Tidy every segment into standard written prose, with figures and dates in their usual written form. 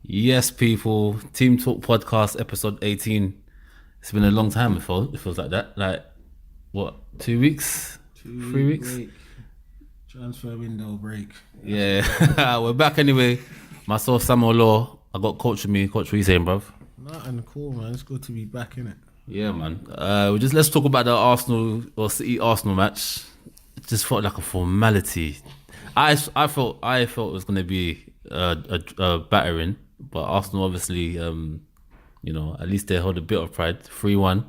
Yes, people. Team Talk Podcast, episode 18. It's been a long time. It feels like that. Like, what, 2 weeks? 3 weeks? Break. Transfer window break. Yeah. We're back anyway. Myself, Samuel Law. I got Coach with me. Coach, what you saying, bruv? Nothing cool, man. It's good to be back, innit? Yeah, man. Let's talk about the Arsenal or City Arsenal match. It just felt like a formality. I felt it was going to be a battering, but Arsenal obviously, at least they held a bit of pride. 3-1.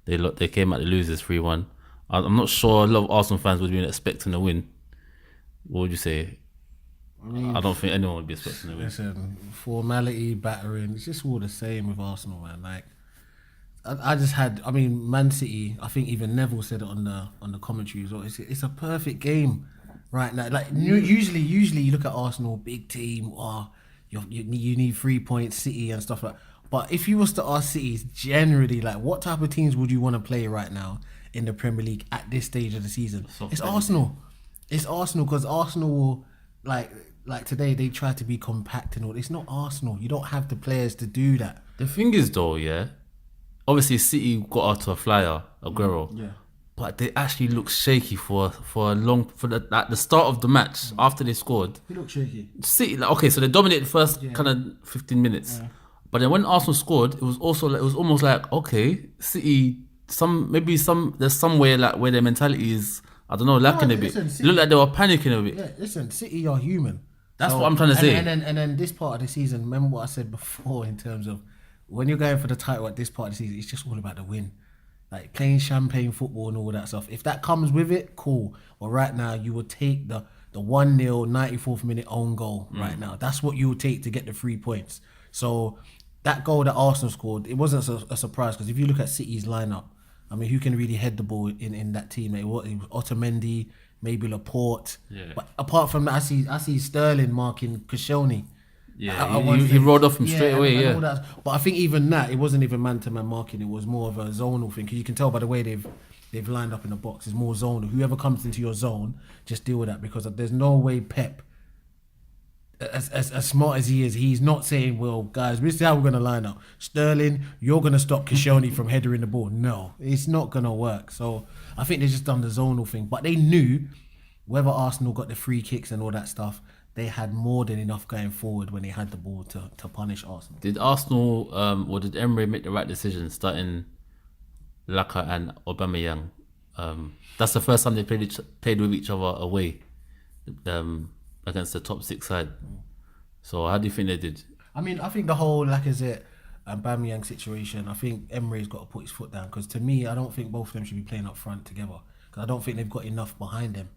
They came out the losers 3-1. I'm not sure a lot of Arsenal fans would be expecting a win. What would you say? I don't think anyone would be expecting a win. Listen, formality, battering, it's just all the same with Arsenal, man. Like, Man City, I think even Neville said it on the commentary as well. It's a perfect game right now. Like, usually you look at Arsenal, big team, you need 3 points, City and stuff like that. But if you was to ask Cities generally, like, what type of teams would you want to play right now in the Premier League at this stage of the season? It's Arsenal. It's Arsenal, because Arsenal will, like today, they try to be compact and all. It's not Arsenal. You don't have the players to do that. The thing is, though, yeah, obviously City got out to a flyer, Aguero. Yeah. But they actually looked shaky at the start of the match after they scored. He looked shaky. City, so they dominated the first kind of 15 minutes. Yeah. But then when Arsenal scored, it was almost like, okay, City, there's somewhere like where their mentality is, I don't know, lacking a bit. It looked like they were panicking a bit. Yeah, listen, City are human. That's what I'm trying to say. And then this part of the season, remember what I said before in terms of when you're going for the title at this part of the season, it's just all about the win. Like playing champagne football and all that stuff. If that comes with it, cool. But right now, you would take the 1-0, 94th minute own goal right now. That's what you would take to get the 3 points. So that goal that Arsenal scored, it wasn't a surprise, because if you look at City's lineup, I mean, who can really head the ball in that team? It was Otamendi, maybe Laporte. Yeah. But apart from that, I see Sterling marking Koscielny. Yeah, he rolled off him straight away. And all that. But I think even that, it wasn't even man-to-man marking. It was more of a zonal thing, because you can tell by the way they've lined up in the box. It's more zonal. Whoever comes into your zone, just deal with that, because there's no way Pep, as smart as he is, he's not saying, well, guys, this is how we're going to line up. Sterling, you're going to stop Koscielny from headering the ball. No, it's not going to work. So I think they just done the zonal thing. But they knew whether Arsenal got the free kicks and all that stuff, they had more than enough going forward when they had the ball to punish Arsenal. Did Arsenal, or did Emery make the right decision starting Laka and Aubameyang? That's the first time they played with each other away. Against the top 6 side. So how do you think they did? I mean, I think the whole Lacazette and Aubameyang situation, I think Emery's got to put his foot down, because to me, I don't think both of them should be playing up front together, because I don't think they've got enough behind them,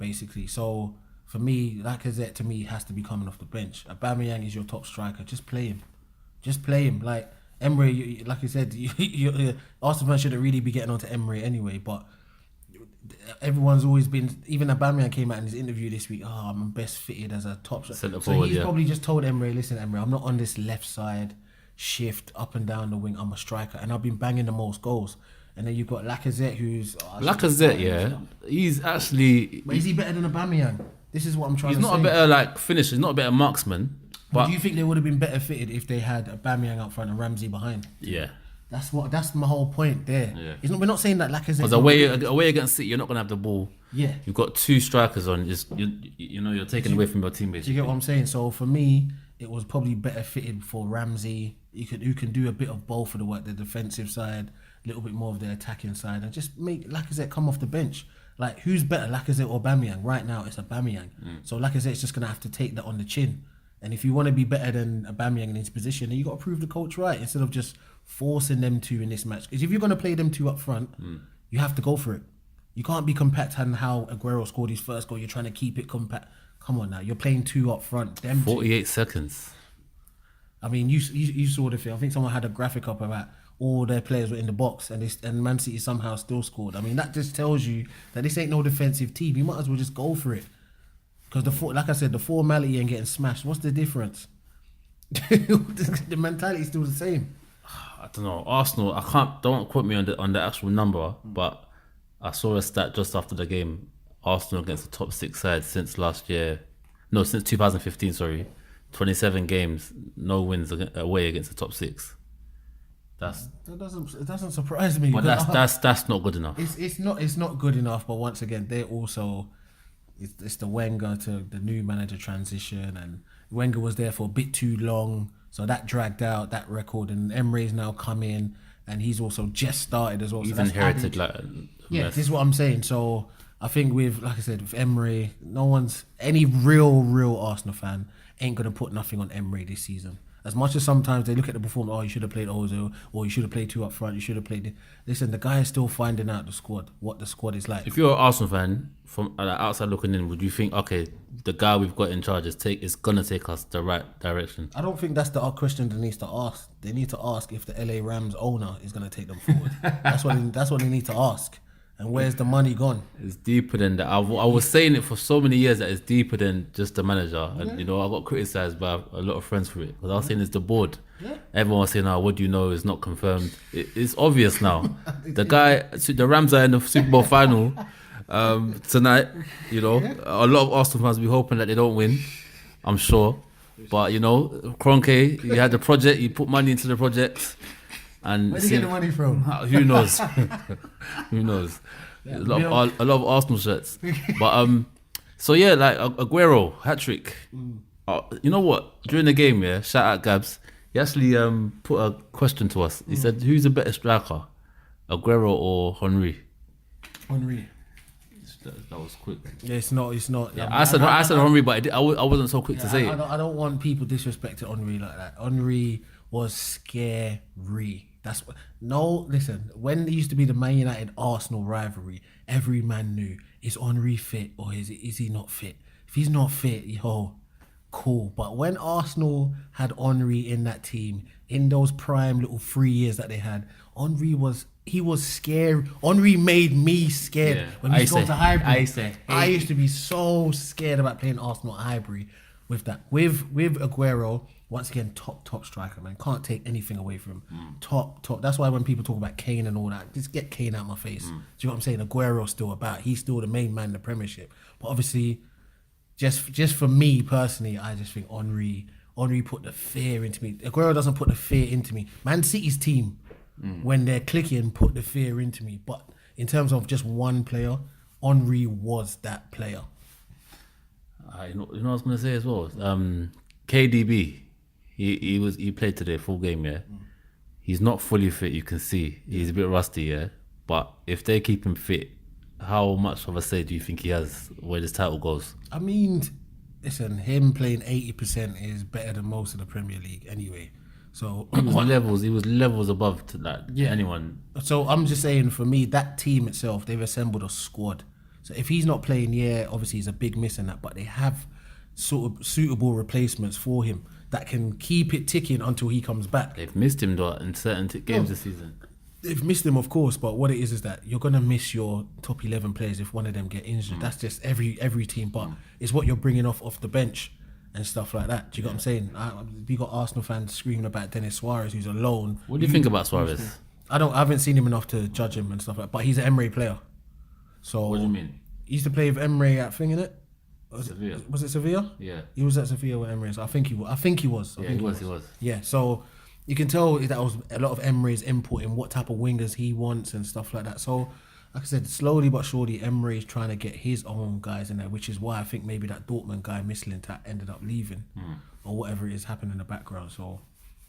basically. So for me, Lacazette to me has to be coming off the bench. Aubameyang is your top striker. Just play him. Like Emery, like you said, Arsenal fans shouldn't really be getting onto Emery anyway, but everyone's always been, even Aubameyang came out in his interview this week, I'm best fitted as a top striker. So he's probably just told Emery, listen, Emery, I'm not on this left side shift up and down the wing, I'm a striker, and I've been banging the most goals. And then you've got Lacazette, who's he's actually, but is he better than Aubameyang? This is what I'm trying to say. He's not a better finisher, he's not a better marksman. But do you think they would have been better fitted if they had Aubameyang up front and Ramsey behind? Yeah. That's my whole point there. Yeah. We're not saying that Lacazette. Because away against City, you're not gonna have the ball. Yeah. You've got 2 strikers on. You're taking away from your team, basically. Do you get what I'm saying? So for me, it was probably better fitted for Ramsey. Who can do a bit of both of the work, the defensive side, a little bit more of the attacking side, and just make Lacazette come off the bench. Like, who's better, Lacazette or Aubameyang? Right now, it's Aubameyang. So Lacazette's just gonna have to take that on the chin. And if you want to be better than Aubameyang in his position, then you got to prove the coach right, instead of just forcing them two in this match. Because if you're going to play them two up front, you have to go for it. You can't be compact and how Aguero scored his first goal. You're trying to keep it compact. Come on now, you're playing 2 up front. Them 48 seconds. I mean, you saw the thing. I think someone had a graphic up about all their players were in the box, and Man City somehow still scored. I mean, that just tells you that this ain't no defensive team. You might as well just go for it. Because like I said, the formality and getting smashed, what's the difference? The mentality is still the same. I don't know. Arsenal, don't quote me on the actual number, but I saw a stat just after the game. Arsenal against the top 6 sides since 2015, 27 games, no wins away against the top 6. It doesn't surprise me. But that's not good enough. It's not good enough. But once again, they're also it's the Wenger to the new manager transition, and Wenger was there for a bit too long, so that dragged out that record. And Emery's now come in, and he's also just started as well. He's so inherited this is what I'm saying. So I think like I said, with Emery, any real Arsenal fan ain't gonna put nothing on Emery this season. As much as sometimes they look at the performance, oh, you should have played Ozil, or you should have played 2 up front, you should have played... Listen, the guy is still finding out what the squad is like. If you're an Arsenal fan, from outside looking in, would you think, okay, the guy we've got in charge is going to take us the right direction? I don't think that's the question they need to ask. They need to ask if the LA Rams owner is going to take them forward. That's what they need to ask. And where's the money gone? It's deeper than that. I was saying it for so many years that it's deeper than just the manager. And, I got criticised by a lot of friends for it. Because I was saying it's the board. Yeah. Everyone was saying, what do you know? It's not confirmed. It's obvious now. The Rams are in the Super Bowl final tonight. A lot of Arsenal fans will be hoping that they don't win. I'm sure. But, Kroenke, he had the project. He put money into the project. And where did he get the money from? Who knows? Who knows? Yeah, a lot of Arsenal shirts. But like Aguero hat-trick. You know what? During the game, shout out Gabs. He actually put a question to us. He said, "Who's a better striker, Aguero or Henry?" Henry. That was quick. Yeah, it's not. Yeah, I said Henry, but I wasn't so quick to say it. I don't want people disrespecting Henry like that. Henry was scary. Listen, when it used to be the Man United Arsenal rivalry, every man knew, is Henry fit or is he not fit? If he's not fit, cool. But when Arsenal had Henry in that team, in those prime little 3 years that they had, Henry was scary. Henry made me scared. Yeah. When we got to Highbury, I used to be so scared about playing Arsenal at Highbury with that. With Aguero, once again, top striker, man. Can't take anything away from him. Top. That's why when people talk about Kane and all that, just get Kane out of my face. Do you know what I'm saying? Aguero's still about. He's still the main man in the Premiership. But obviously, just for me personally, I just think Henry put the fear into me. Aguero doesn't put the fear into me. Man City's team, when they're clicking, put the fear into me. But in terms of just one player, Henry was that player. You know what I was going to say as well? KDB. He played today full game, He's not fully fit, you can see. He's a bit rusty, But if they keep him fit, how much of a say do you think he has where this title goes? I mean, listen, him playing 80% is better than most of the Premier League anyway. So he was levels above to that anyone. So I'm just saying, for me, that team itself, they've assembled a squad. So if he's not playing, obviously he's a big miss in that, but they have sort of suitable replacements for him that can keep it ticking until he comes back. They've missed him though in certain games this season. They've missed him, of course, but what it is that you're gonna miss your top 11 players if one of them get injured. That's just every team, but it's what you're bringing off the bench and stuff like that. Do you get what I'm saying? We got Arsenal fans screaming about Dennis Suarez, who's alone. What do you think about Suarez? I haven't seen him enough to judge him and stuff like that, but he's an Emery player. So what do you mean? He used to play with Emery at innit? Sevilla. Was it Sevilla? Yeah. He was at Sevilla with Emery, so I think he was. He was. Yeah, so you can tell that was a lot of Emery's input in what type of wingers he wants and stuff like that. So, like I said, slowly but surely, Emery is trying to get his own guys in there, which is why I think maybe that Dortmund guy, Mislintat, ended up leaving or whatever it is happening in the background. So,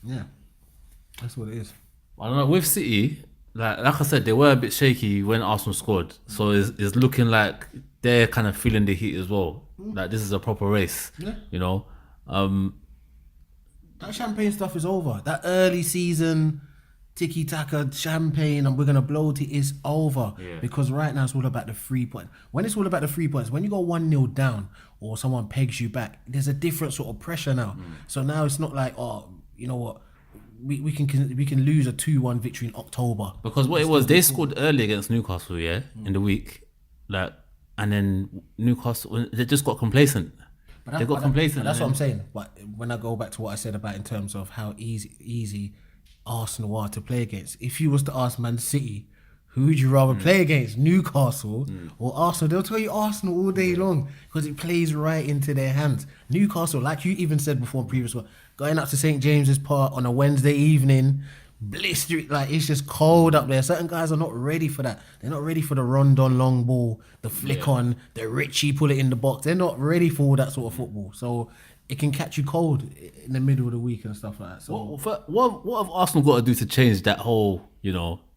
yeah, that's what it is. I don't know, with City, like I said, they were a bit shaky when Arsenal scored. So it's looking like they're kind of feeling the heat as well. Like this is a proper race, That champagne stuff is over. That early season tiki-taka champagne and we're going to blow is over. Yeah. Because right now it's all about the 3 points. When it's all about the 3 points, when you go 1-0 down or someone pegs you back, there's a different sort of pressure now. So now it's not like, you know what, we can lose a 2-1 victory in October. Because what it was, they scored early against Newcastle, in the week. And then Newcastle, they just got complacent. They got complacent. That's what I'm saying. But when I go back to what I said about in terms of how easy Arsenal are to play against, if you was to ask Man City Who would you rather play against, Newcastle or Arsenal? They'll tell you Arsenal all day long because it plays right into their hands. Newcastle, like you even said before in previous one, going up to St. James's Park on a Wednesday evening, blistering, like it's just cold up there. Certain guys are not ready for that. They're not ready for the run-on long ball, the flick on, the Richie pull it in the box. They're not ready for all that sort of football. So it can catch you cold in the middle of the week and stuff like that. So What have Arsenal got to do to change that whole,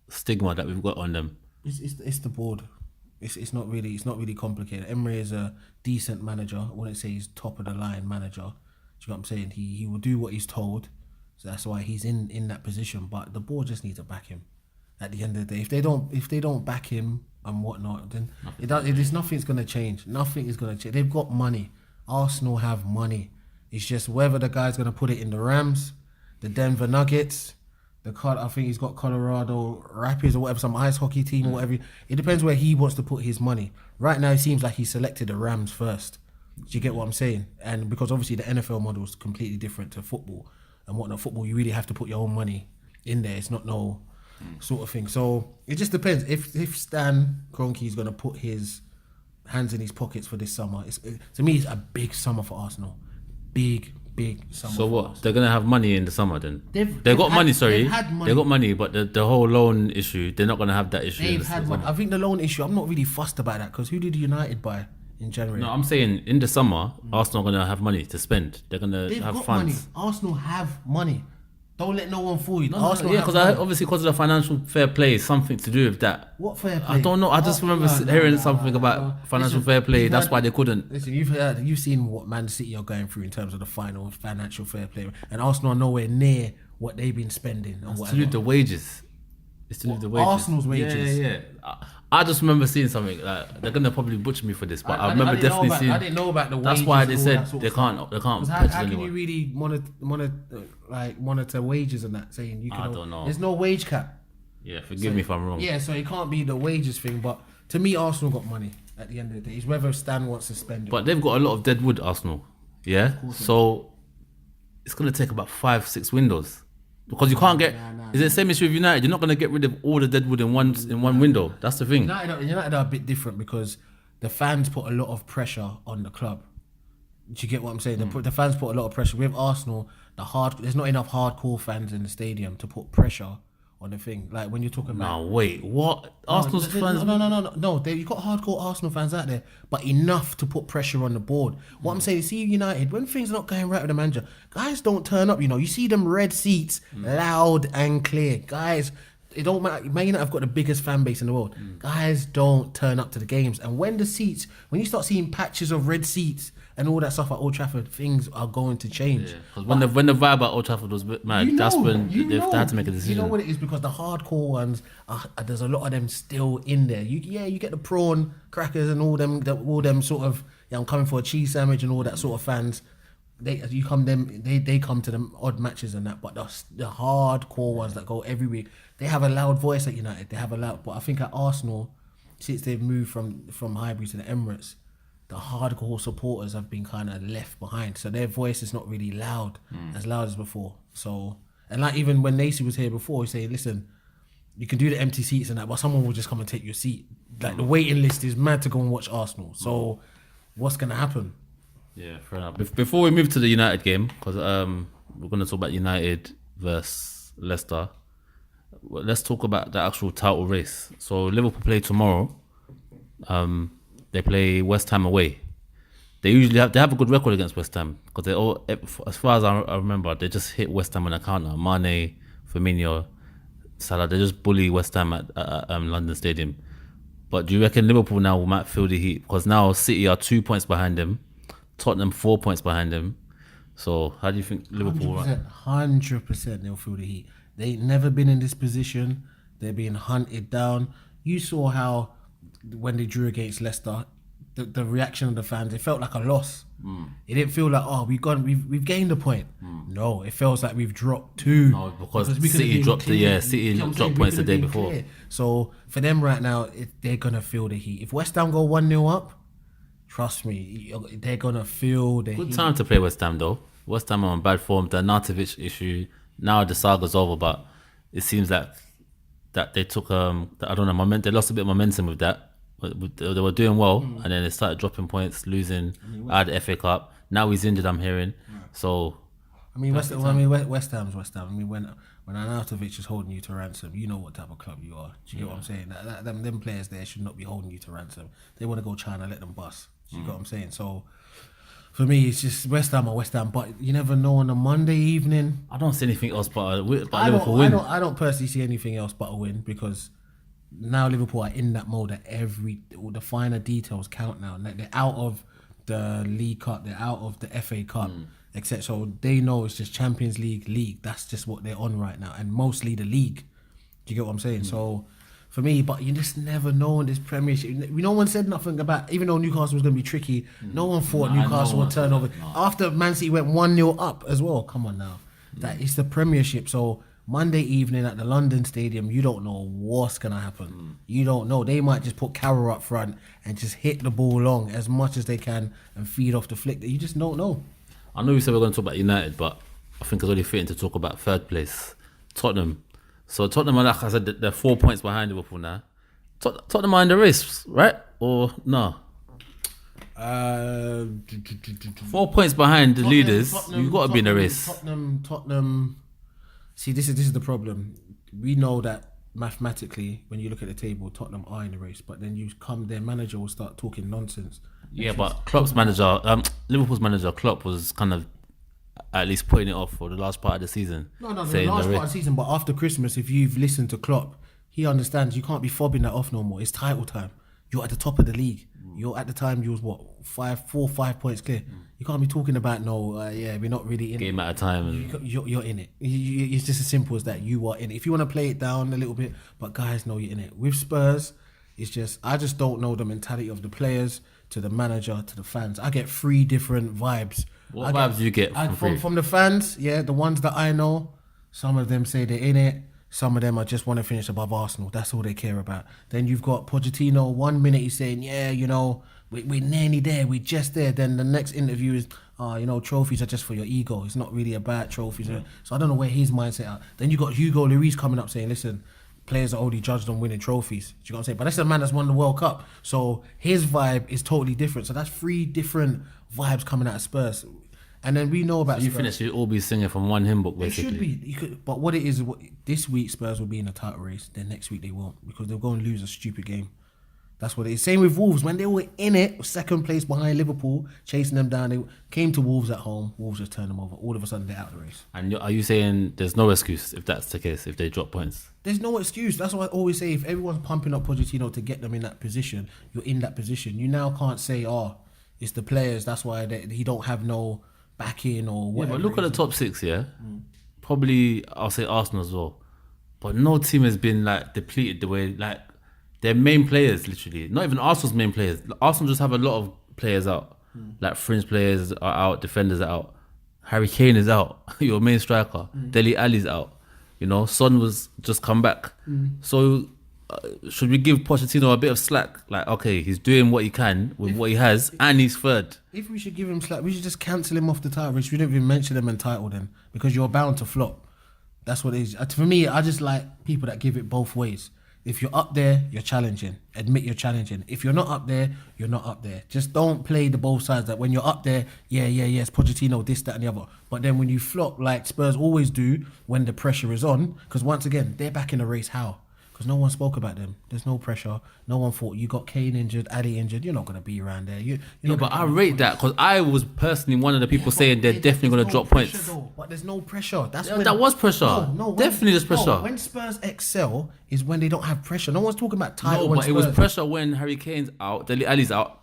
stigma that we've got on them? It's the board. It's not really complicated. Emery is a decent manager. I wouldn't say he's top of the line manager. Do you know what I'm saying? He will do what he's told. So that's why he's in that position. But the board just needs to back him. At the end of the day, if they don't back him and whatnot, then nothing's gonna change. Nothing is gonna change. They've got money. Arsenal have money. It's just whether the guy's gonna put it in the Rams, the Denver Nuggets, I think he's got Colorado Rapids or whatever, some ice hockey team or whatever. It depends where he wants to put his money. Right now, it seems like he selected the Rams first. Do you get what I'm saying? And because obviously the NFL model is completely different to football and whatnot. Football, you really have to put your own money in there. It's not no sort of thing. So it just depends. If Stan Kroenke is going to put his hands in his pockets for this summer, to me, it's a big summer for Arsenal. Big summer. So what? Arsenal. They're gonna have money in the summer then? They've got money. They've had money. They got money, but the whole loan issue, they're not gonna have that issue. They've had money. I think the loan issue, I'm not really fussed about that because who did United buy in January? No, I'm saying in the summer, Arsenal are gonna have money to spend. They're gonna They've have got funds. money. Arsenal have money. Don't let no one fool you. Yeah, because obviously because of the financial fair play, something to do with that. What fair play? I don't know. I just remember hearing something about financial fair play. That's why they couldn't. Listen, you've seen what Man City are going through in terms of the final financial fair play, and Arsenal are nowhere near what they've been spending. And It's to do with the wages. It's to do with the wages. Arsenal's wages. Yeah. I just remember seeing something. Like, they're gonna probably butcher me for this, but I remember definitely seeing. I didn't know about the wages. That's why they said they they can't. How can you really monitor wages and that? Saying you can. I don't know. There's no wage cap. Yeah, forgive me if I'm wrong. Yeah, so it can't be the wages thing. But to me, Arsenal got money at the end of the day. It's whether Stan wants to spend it. But they've got a lot of dead wood, Arsenal. Yeah, so it's gonna take about 5-6 windows. Because you can't get. Is it the same issue with United? You're not going to get rid of all the deadwood in one window. That's the thing. United are a bit different because the fans put a lot of pressure on the club. Do you get what I'm saying? The fans put a lot of pressure. With Arsenal, there's not enough hardcore fans in the stadium to put pressure on the thing. Like when you're talking about. No, wait, what? Arsenal's fans? No. You've got hardcore Arsenal fans out there, but enough to put pressure on the board. What I'm saying is, see United, when things are not going right with the manager, guys don't turn up. You see them red seats, loud and clear. Guys, it don't matter. Man United have got the biggest fan base in the world. Guys don't turn up to the games. And when you start seeing patches of red seats and all that stuff at Old Trafford, things are going to change. Because when the vibe at Old Trafford was mad, that's when they had to make a decision. You know what it is, because the hardcore ones, there's a lot of them still in there. You get the prawn crackers and all them sort of, I'm coming for a cheese sandwich and all that sort of fans. They come to them odd matches and that, but the hardcore ones that go every week, they have a loud voice at United. But I think at Arsenal, since they've moved from Highbury to the Emirates, the hardcore supporters have been kind of left behind, so their voice is not really as loud as before. So, and like even when Nacy was here before, he said, "Listen, you can do the empty seats and that, but someone will just come and take your seat." Like the waiting list is mad to go and watch Arsenal. So, what's gonna happen? Yeah, fair enough. Before we move to the United game, because we're gonna talk about United versus Leicester. Let's talk about the actual title race. So Liverpool play tomorrow. They play West Ham away. They usually have a good record against West Ham because they all, as far as I remember, they just hit West Ham on a counter. Mane, Firmino, Salah, they just bully West Ham at London Stadium. But do you reckon Liverpool now might feel the heat? Because now City are 2 points behind them, Tottenham 4 points behind them. So how do you think Liverpool? 100% they'll feel the heat. They ain't never been in this position. They're being hunted down. You saw how when they drew against Leicester, the reaction of the fans, it felt like a loss. It didn't feel like, we've gained a point. No, it feels like we've dropped 2. No, because City dropped dropped points the day before. Clear. So for them right now, they're gonna feel the heat. If West Ham go 1-0 up, trust me, they're gonna feel the heat. Good time to play West Ham though. West Ham are on bad form. The Arnautovic issue, now the saga's over, but it seems like that they took I don't know, they lost a bit of momentum with that. But they were doing well, and then they started dropping points, losing out of the FA Cup. Now he's injured, I'm hearing. So I mean, West Ham's West Ham. I mean, when Arnautovic is holding you to ransom, you know what type of club you are. Do you get what I'm saying? Them players there should not be holding you to ransom. They want to go China, let them bust. Do you get what I'm saying? So for me, it's just West Ham or West Ham. But you never know on a Monday evening. I don't see anything else but Liverpool win. I don't personally see anything else but a win, because now Liverpool are in that mode that all the finer details count now. Like, they're out of the League Cup, they're out of the FA Cup, etc. So they know it's just Champions League. That's just what they're on right now, and mostly the league. Do you get what I'm saying? So for me, but you just never know in this Premiership. No one said nothing about, even though Newcastle was going to be tricky, no one thought Newcastle would turn over. After Man City went 1-0 up as well. Come on now. That is the Premiership. So Monday evening at the London Stadium, you don't know what's going to happen. You don't know. They might just put Carroll up front and just hit the ball long as much as they can and feed off the flick. You just don't know. I know we said we're going to talk about United, but I think it's only fitting to talk about third place, Tottenham. So Tottenham, like I said, they're 4 points behind Liverpool now. Tottenham are in the race, right? Or no? 4 points behind the leaders. You've got to be in the race. Tottenham. See, this is the problem. We know that mathematically, when you look at the table, Tottenham are in the race, but then their manager will start talking nonsense. Yeah, but Klopp's manager, Liverpool's manager, Klopp, was kind of at least putting it off for the last part of the season. No, the last part of the season, but after Christmas, if you've listened to Klopp, he understands you can't be fobbing that off no more. It's title time. You're at the top of the league. You're at the time you was 5 points clear. You can't be talking about we're not really in game it. at a time. You're in it. It's just as simple as that. You are in it. If you want to play it down a little bit, but guys know you're in it. With Spurs, it's just I just don't know the mentality of the players to the manager to the fans. I get 3 different vibes. What vibes do you get from the fans? Yeah, the ones that I know. Some of them say they're in it. Some of them are just want to finish above Arsenal. That's all they care about. Then you've got Pochettino. 1 minute he's saying, we're nearly there. We're just there. Then the next interview is, trophies are just for your ego. It's not really about trophies. So I don't know where his mindset are. Then you got Hugo Lloris coming up saying, listen, players are only judged on winning trophies. Do you know what I'm saying? But that's the man that's won the World Cup. So his vibe is totally different. So that's 3 different vibes coming out of Spurs. And then we know about you Spurs. finish, you'll all be singing from one hymn book, basically. It should be. But what it is, this week Spurs will be in a title race. Then next week they won't, because they'll go and lose a stupid game. That's what it is. Same with Wolves. When they were in it, second place behind Liverpool, chasing them down, they came to Wolves at home. Wolves just turned them over. All of a sudden they're out of the race. And are you saying there's no excuse if that's the case, if they drop points? There's no excuse. That's what I always say. If everyone's pumping up Pochettino to get them in that position, you're in that position. You now can't say, it's the players. That's why he don't have no backing or whatever. Yeah, but look at the top 6, yeah? Probably, I'll say Arsenal as well. But no team has been depleted the way, their main players, literally. Not even Arsenal's main players. Arsenal just have a lot of players out. Fringe players are out, defenders are out. Harry Kane is out, your main striker. Dele Alli's out. Son was just come back. So should we give Pochettino a bit of slack? Okay, he's doing what he can with what he has, and he's third. If we should give him slack, we should just cancel him off the title race. We don't even mention them in title then, because you're bound to flop. That's what it is. For me, I just like people that give it both ways. If you're up there, you're challenging. Admit you're challenging. If you're not up there, you're not up there. Just don't play the both sides. That when you're up there, it's Pochettino, this, that, and the other. But then when you flop, like Spurs always do, when the pressure is on, because once again, they're back in the race. How? Because no one spoke about them. There's no pressure. No one thought you got Kane injured, Ali injured. You're not going to be around there. But I rate that, because I was personally one of the people saying they're definitely going to drop points. But there's no pressure. That was pressure. Definitely there's pressure. When Spurs excel is when they don't have pressure. No one's talking about title. No, but it was pressure when Harry Kane's out, Dele Alli's out.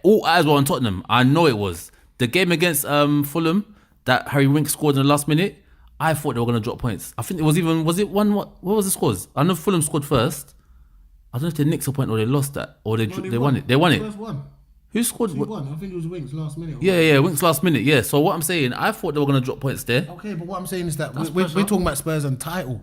All eyes were on Tottenham. I know it was. The game against Fulham that Harry Winks scored in the last minute, I thought they were going to drop points. I think it was what was the scores? I know Fulham scored first. I don't know if they nicked a point or they lost that, or they won it. They won it. Who scored? I think it was Winks last minute. Yeah, Winks last minute. Yeah. So what I'm saying, I thought they were going to drop points there. Okay, but what I'm saying is that we're talking about Spurs and title.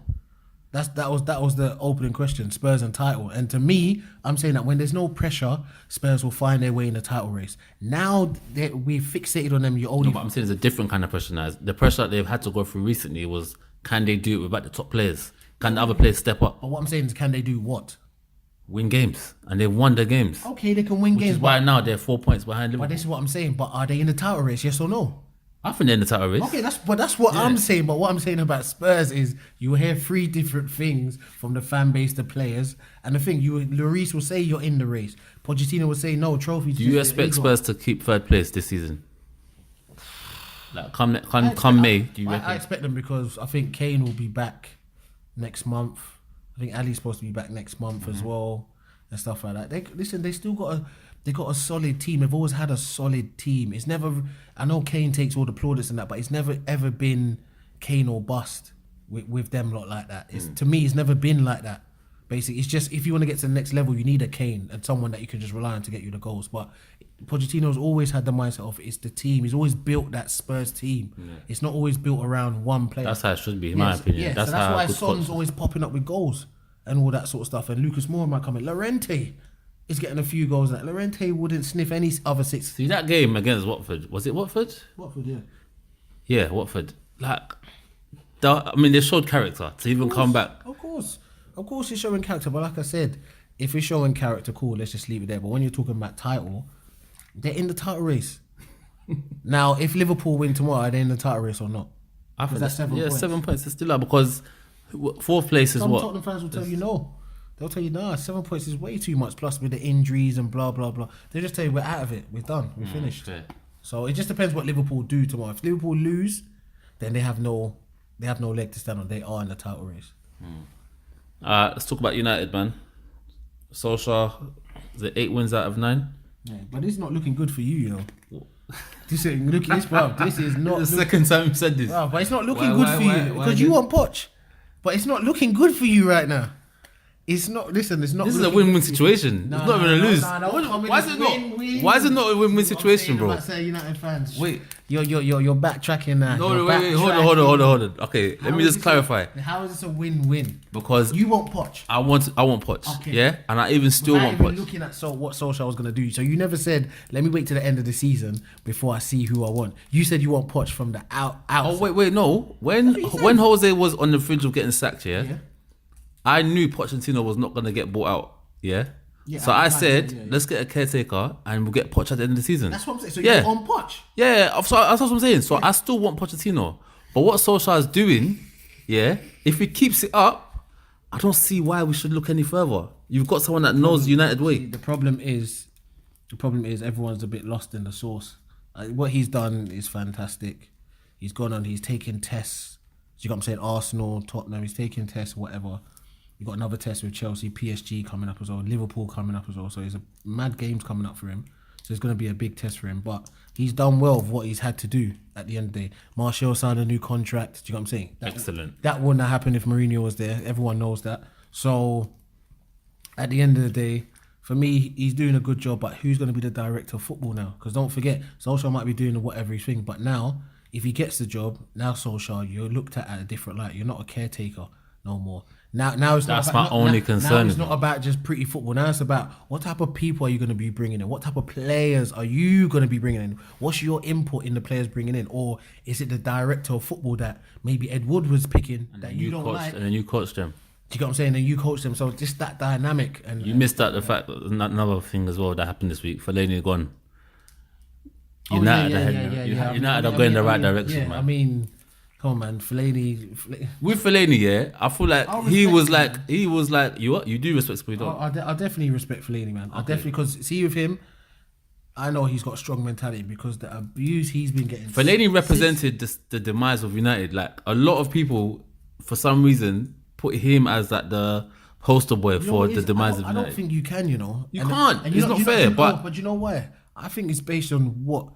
That was the opening question, Spurs and title. And to me, I'm saying that when there's no pressure, Spurs will find their way in the title race. Now that we've fixated on them, but I'm saying it's a different kind of pressure now. The pressure that they've had to go through recently was, can they do it without the top players? Can the other players step up, But what I'm saying is, can they do what? win games, and they've won the games? Okay, they can win Which games. is why now they're 4 points behind But Liverpool. this is what I'm saying. But are they in the title race? Yes or no? I think they're in the title race. Okay, that's what I'm saying. But what I'm saying about Spurs is you hear three different things from the fan base, the players, and the thing. Lloris will say you're in the race. Pochettino will say no trophies. Do you expect Spurs to keep third place this season? Like come May, do you reckon? I expect them because I think Kane will be back next month. I think Ali's supposed to be back next month as well, and stuff like that. They still got a solid team. They've always had a solid team. It's never. I know Kane takes all the plaudits and that, but it's never ever been Kane or bust with them lot like that. To me, it's never been like that. Basically, it's just if you want to get to the next level, you need a Kane and someone that you can just rely on to get you the goals. But Pochettino's always had the mindset of it's the team. He's always built that Spurs team. Yeah. It's not always built around one player. That's how it should be, in my opinion. Yeah, that's why Son's always popping up with goals and all that sort of stuff. And Lucas Moura might come in. Llorente is getting a few goals. That Llorente wouldn't sniff any other six. See that game against Watford? Was it Watford? Watford, yeah. Yeah, Watford. They showed character to even come back. Of course, it's showing character. But like I said, if it's showing character, cool. Let's just leave it there. But when you're talking about title, they're in the title race. Now, if Liverpool win tomorrow, are they in the title race or not? I think that's 7 points. 7 points is still up because fourth place is Some what? Tottenham fans will tell you no. They'll tell you, 7 points is way too much. Plus with the injuries and blah, blah, blah. They'll just tell you we're out of it. We're done. We're finished. Okay. So it just depends what Liverpool do tomorrow. If Liverpool lose, then they have no leg to stand on. They are in the title race. Let's talk about United, man. Solskjaer, is it 8 wins out of 9? Yeah, but this is not looking good for you, know. This ain't looking. This is not the second time you said this. But it's not looking good for you because you want Poch. But it's not looking good for you right now. It's not. Listen, it's not. This is a win-win situation. It's not going to lose. Why is it not? Why is it not a win-win situation, bro? United fans. Wait, you're backtracking that. No, wait. Hold on. Okay, let me just clarify. How is this a win-win? Because you want Poch. I want Poch. Okay. Yeah, and I even still want Poch. Looking at what Solskjaer was going to do, so you never said, "Let me wait to the end of the season before I see who I want." You said you want Poch from the out. Oh wait, no. When Jose was on the fringe of getting sacked, yeah. I knew Pochettino was not going to get bought out, yeah? So I said, let's get a caretaker and we'll get Poch at the end of the season. That's what I'm saying. So you're on Poch? Yeah, so that's what I'm saying. So I still want Pochettino. But what Solskjaer is doing, if he keeps it up, I don't see why we should look any further. You've got someone that knows United way. The problem is everyone's a bit lost in the sauce. What he's done is fantastic. He's gone on, he's taken tests. You got what I'm saying? Arsenal, Tottenham, he's taking tests, whatever. You got another test with Chelsea, PSG coming up as well, Liverpool coming up as well. So there's a mad games coming up for him. So it's going to be a big test for him. But he's done well with what he's had to do at the end of the day. Martial signed a new contract. Do you know what I'm saying? Excellent. That wouldn't have happened if Mourinho was there. Everyone knows that. So at the end of the day, for me, he's doing a good job. But who's going to be the director of football now? Because don't forget, Solskjaer might be doing whatever he's thinking. But now, if he gets the job, now Solskjaer, you're looked at a different light. You're not a caretaker no more. Now it's that's not about, my only concern. Now it's not about just pretty football. Now it's about what type of people are you going to be bringing in? What type of players are you going to be bringing in? What's your input in the players bringing in? Or is it the director of football that maybe Ed Wood was picking and that you don't like? And then you coached them. Do you get what I'm saying? And you coach them. So just that dynamic. And you missed out the fact that another thing as well that happened this week. Fellaini gone. United are going in the right direction, man. I mean, come on, man. Fellaini. With Fellaini, I feel like he was like, you do respect Spurs, don't? I definitely respect Fellaini, man. I definitely, because see with him, I know he's got a strong mentality because the abuse he's been getting. Fellaini represented the demise of United. Like a lot of people, for some reason, put him as like the poster boy for the demise of United. I don't think you can, You can't. It's not fair. But you know why? I think it's based on what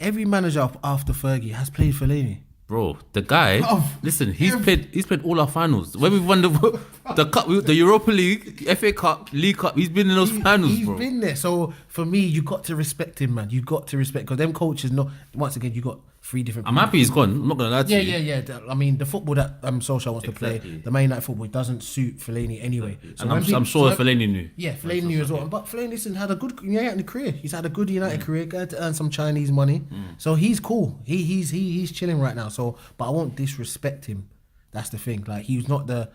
every manager after Fergie has played Fellaini. Bro, the guy, listen, he's played all our finals. When we won the cup, the Europa League, FA Cup, League Cup, he's been in those finals, bro. He's been there. So for me, you got to respect him, man. You got to respect, because them coaches, once again, you got three different. I'm happy he's gone. I'm not gonna lie to you. Yeah. I mean, the football that Solskjaer wants to play, the Man United football, doesn't suit Fellaini anyway. So I'm sure Fellaini knew. Yeah, Fellaini knew as well. But Fellaini had a good United career. He's had a good United career. Got to earn some Chinese money. So he's cool. He's chilling right now. So, but I won't disrespect him. That's the thing. Like he's not the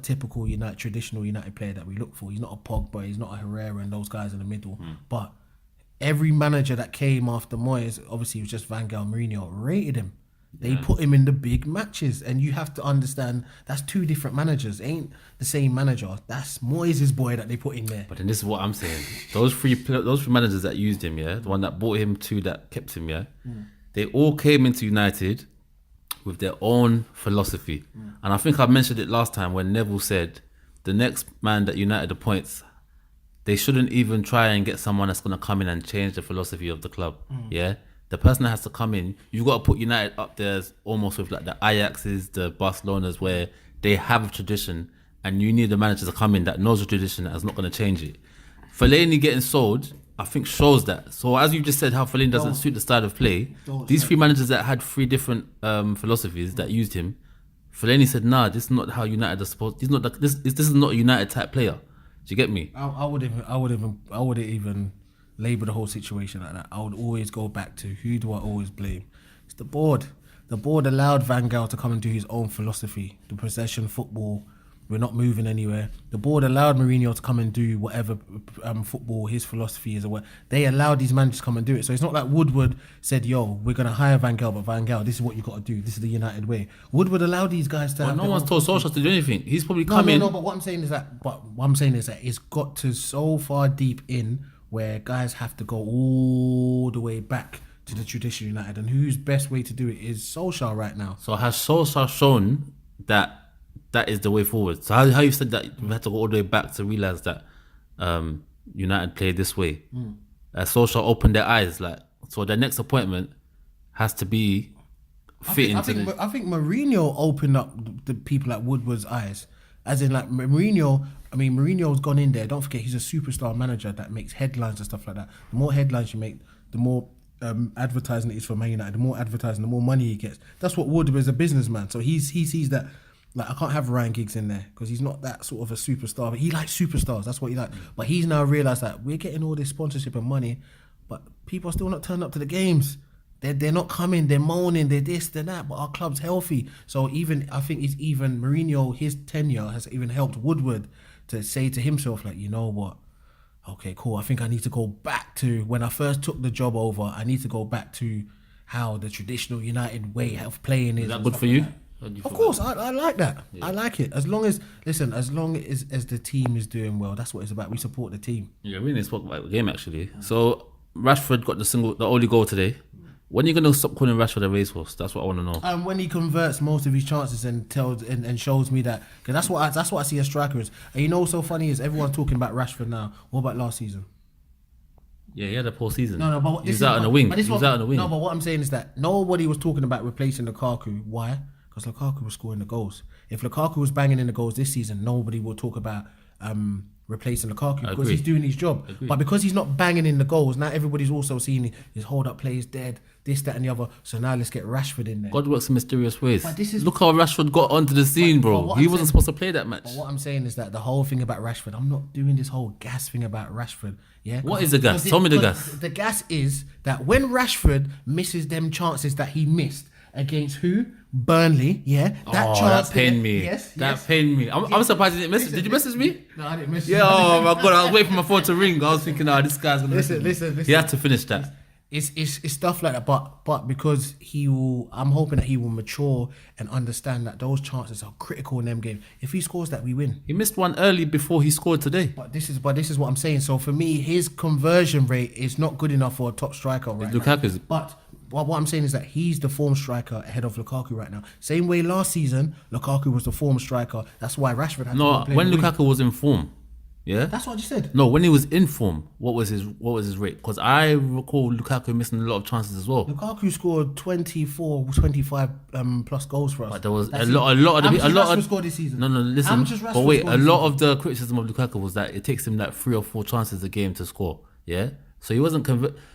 typical traditional United player that we look for. He's not a Pogba, he's not a Herrera and those guys in the middle. But every manager that came after Moyes, obviously it was just Van Gaal, Mourinho, rated him. They put him in the big matches, and you have to understand that's two different managers. It ain't the same manager. That's Moyes' boy that they put in there. But then this is what I'm saying. Those three managers that used him, the one that bought him to that kept him, they all came into United with their own philosophy. And I think I mentioned it last time when Neville said the next man that United appoints, they shouldn't even try and get someone that's going to come in and change the philosophy of the club. The person that has to come in, you've got to put United up there as almost with like the Ajaxes, the Barcelonas, where they have a tradition, and you need a manager to come in that knows the tradition and is not going to change it. Fellaini getting sold, I think, shows that. So as you just said, how Fellaini doesn't suit the style of play, these three managers that had three different philosophies that used him, Fellaini said, nah, this is not how United are supposed. This is not a United type player. Do you get me? I wouldn't even label the whole situation like that. I would always go back to, who do I always blame? It's the board. The board allowed Van Gaal to come and do his own philosophy, the possession football. We're not moving anywhere. The board allowed Mourinho to come and do whatever football his philosophy is. They allowed these managers to come and do it. So it's not like Woodward said, yo, we're going to hire Van Gaal, but Van Gaal, this is what you got to do. This is the United way. Woodward allowed these guys to have no one's told Solskjaer to do anything. He's probably come in. No, but what I'm saying is that it's got to so far deep in where guys have to go all the way back to the traditional United, and whose best way to do it is Solskjaer right now. So has Solskjaer shown that is the way forward? So how you said that we had to go all the way back to realise that United play this way? Solskjaer opened their eyes, so their next appointment has to be I think Mourinho opened up the people like Woodward's eyes. As in, like, Mourinho's gone in there. Don't forget, he's a superstar manager that makes headlines and stuff like that. The more headlines you make, the more advertising it is for Man United. The more advertising, the more money he gets. That's what Woodward is, a businessman. So he sees that, like, I can't have Ryan Giggs in there because he's not that sort of a superstar. But he likes superstars. That's what he likes. But he's now realised that we're getting all this sponsorship and money, but people are still not turning up to the games. They're not coming, they're moaning, they're this, they're that, but our club's healthy. So I think it's even Mourinho, his tenure has even helped Woodward to say to himself, like, you know what? Okay, cool. I think I need to go back to when I first took the job over. I need to go back to how the traditional United way of playing is. Is that good for you? Of course, I like that. Yeah. I like it. As long as the team is doing well, that's what it's about. We support the team. Yeah, we didn't spoke about the game actually. So Rashford got the only goal today. When are you going to stop calling Rashford a racehorse? That's what I want to know. And when he converts most of his chances and shows me that, because that's what I see as strikers. And you know what's so funny is everyone's talking about Rashford now. What about last season? Yeah, he had a poor season. No, but he was out on the wing. No, but what I'm saying is that nobody was talking about replacing Lukaku. Why? Because Lukaku was scoring the goals. If Lukaku was banging in the goals this season, nobody would talk about replacing Lukaku because he's doing his job. But because he's not banging in the goals, now everybody's also seeing his hold-up plays dead, this, that and the other. So now let's get Rashford in there. God works in mysterious ways. Look how Rashford got onto the scene, bro. He wasn't supposed to play that match. But what I'm saying is that the whole thing about Rashford, I'm not doing this whole gas thing about Rashford. Yeah. What is the gas? Tell me the gas. The gas is that when Rashford misses them chances that he missed against who? Burnley, yeah. That pained me. That pained me. I'm surprised you didn't message. Did you message me? No, I didn't message you. Yeah, oh my God. I was waiting for my phone to ring. I was thinking, this guy's going to listen. He had to finish that. It's stuff like that, but because I'm hoping that he will mature and understand that those chances are critical in them games. If he scores that, we win. He missed one early before he scored today. But this is what I'm saying. So for me, his conversion rate is not good enough for a top striker right Lukaku's. now. But what I'm saying is that he's the form striker ahead of Lukaku right now. Same way last season, Lukaku was the form striker. That's why Rashford had to play. When Lukaku was in form. Yeah, that's what I just said. No, when he was in form, what was his rate? Because I recall Lukaku missing a lot of chances as well. Lukaku scored 24, 25 plus goals for us. But there was a lot of Rashford scored this season. No, listen. But wait, a lot of the criticism of Lukaku was that it takes him like 3 or 4 chances a game to score. Yeah, so he wasn't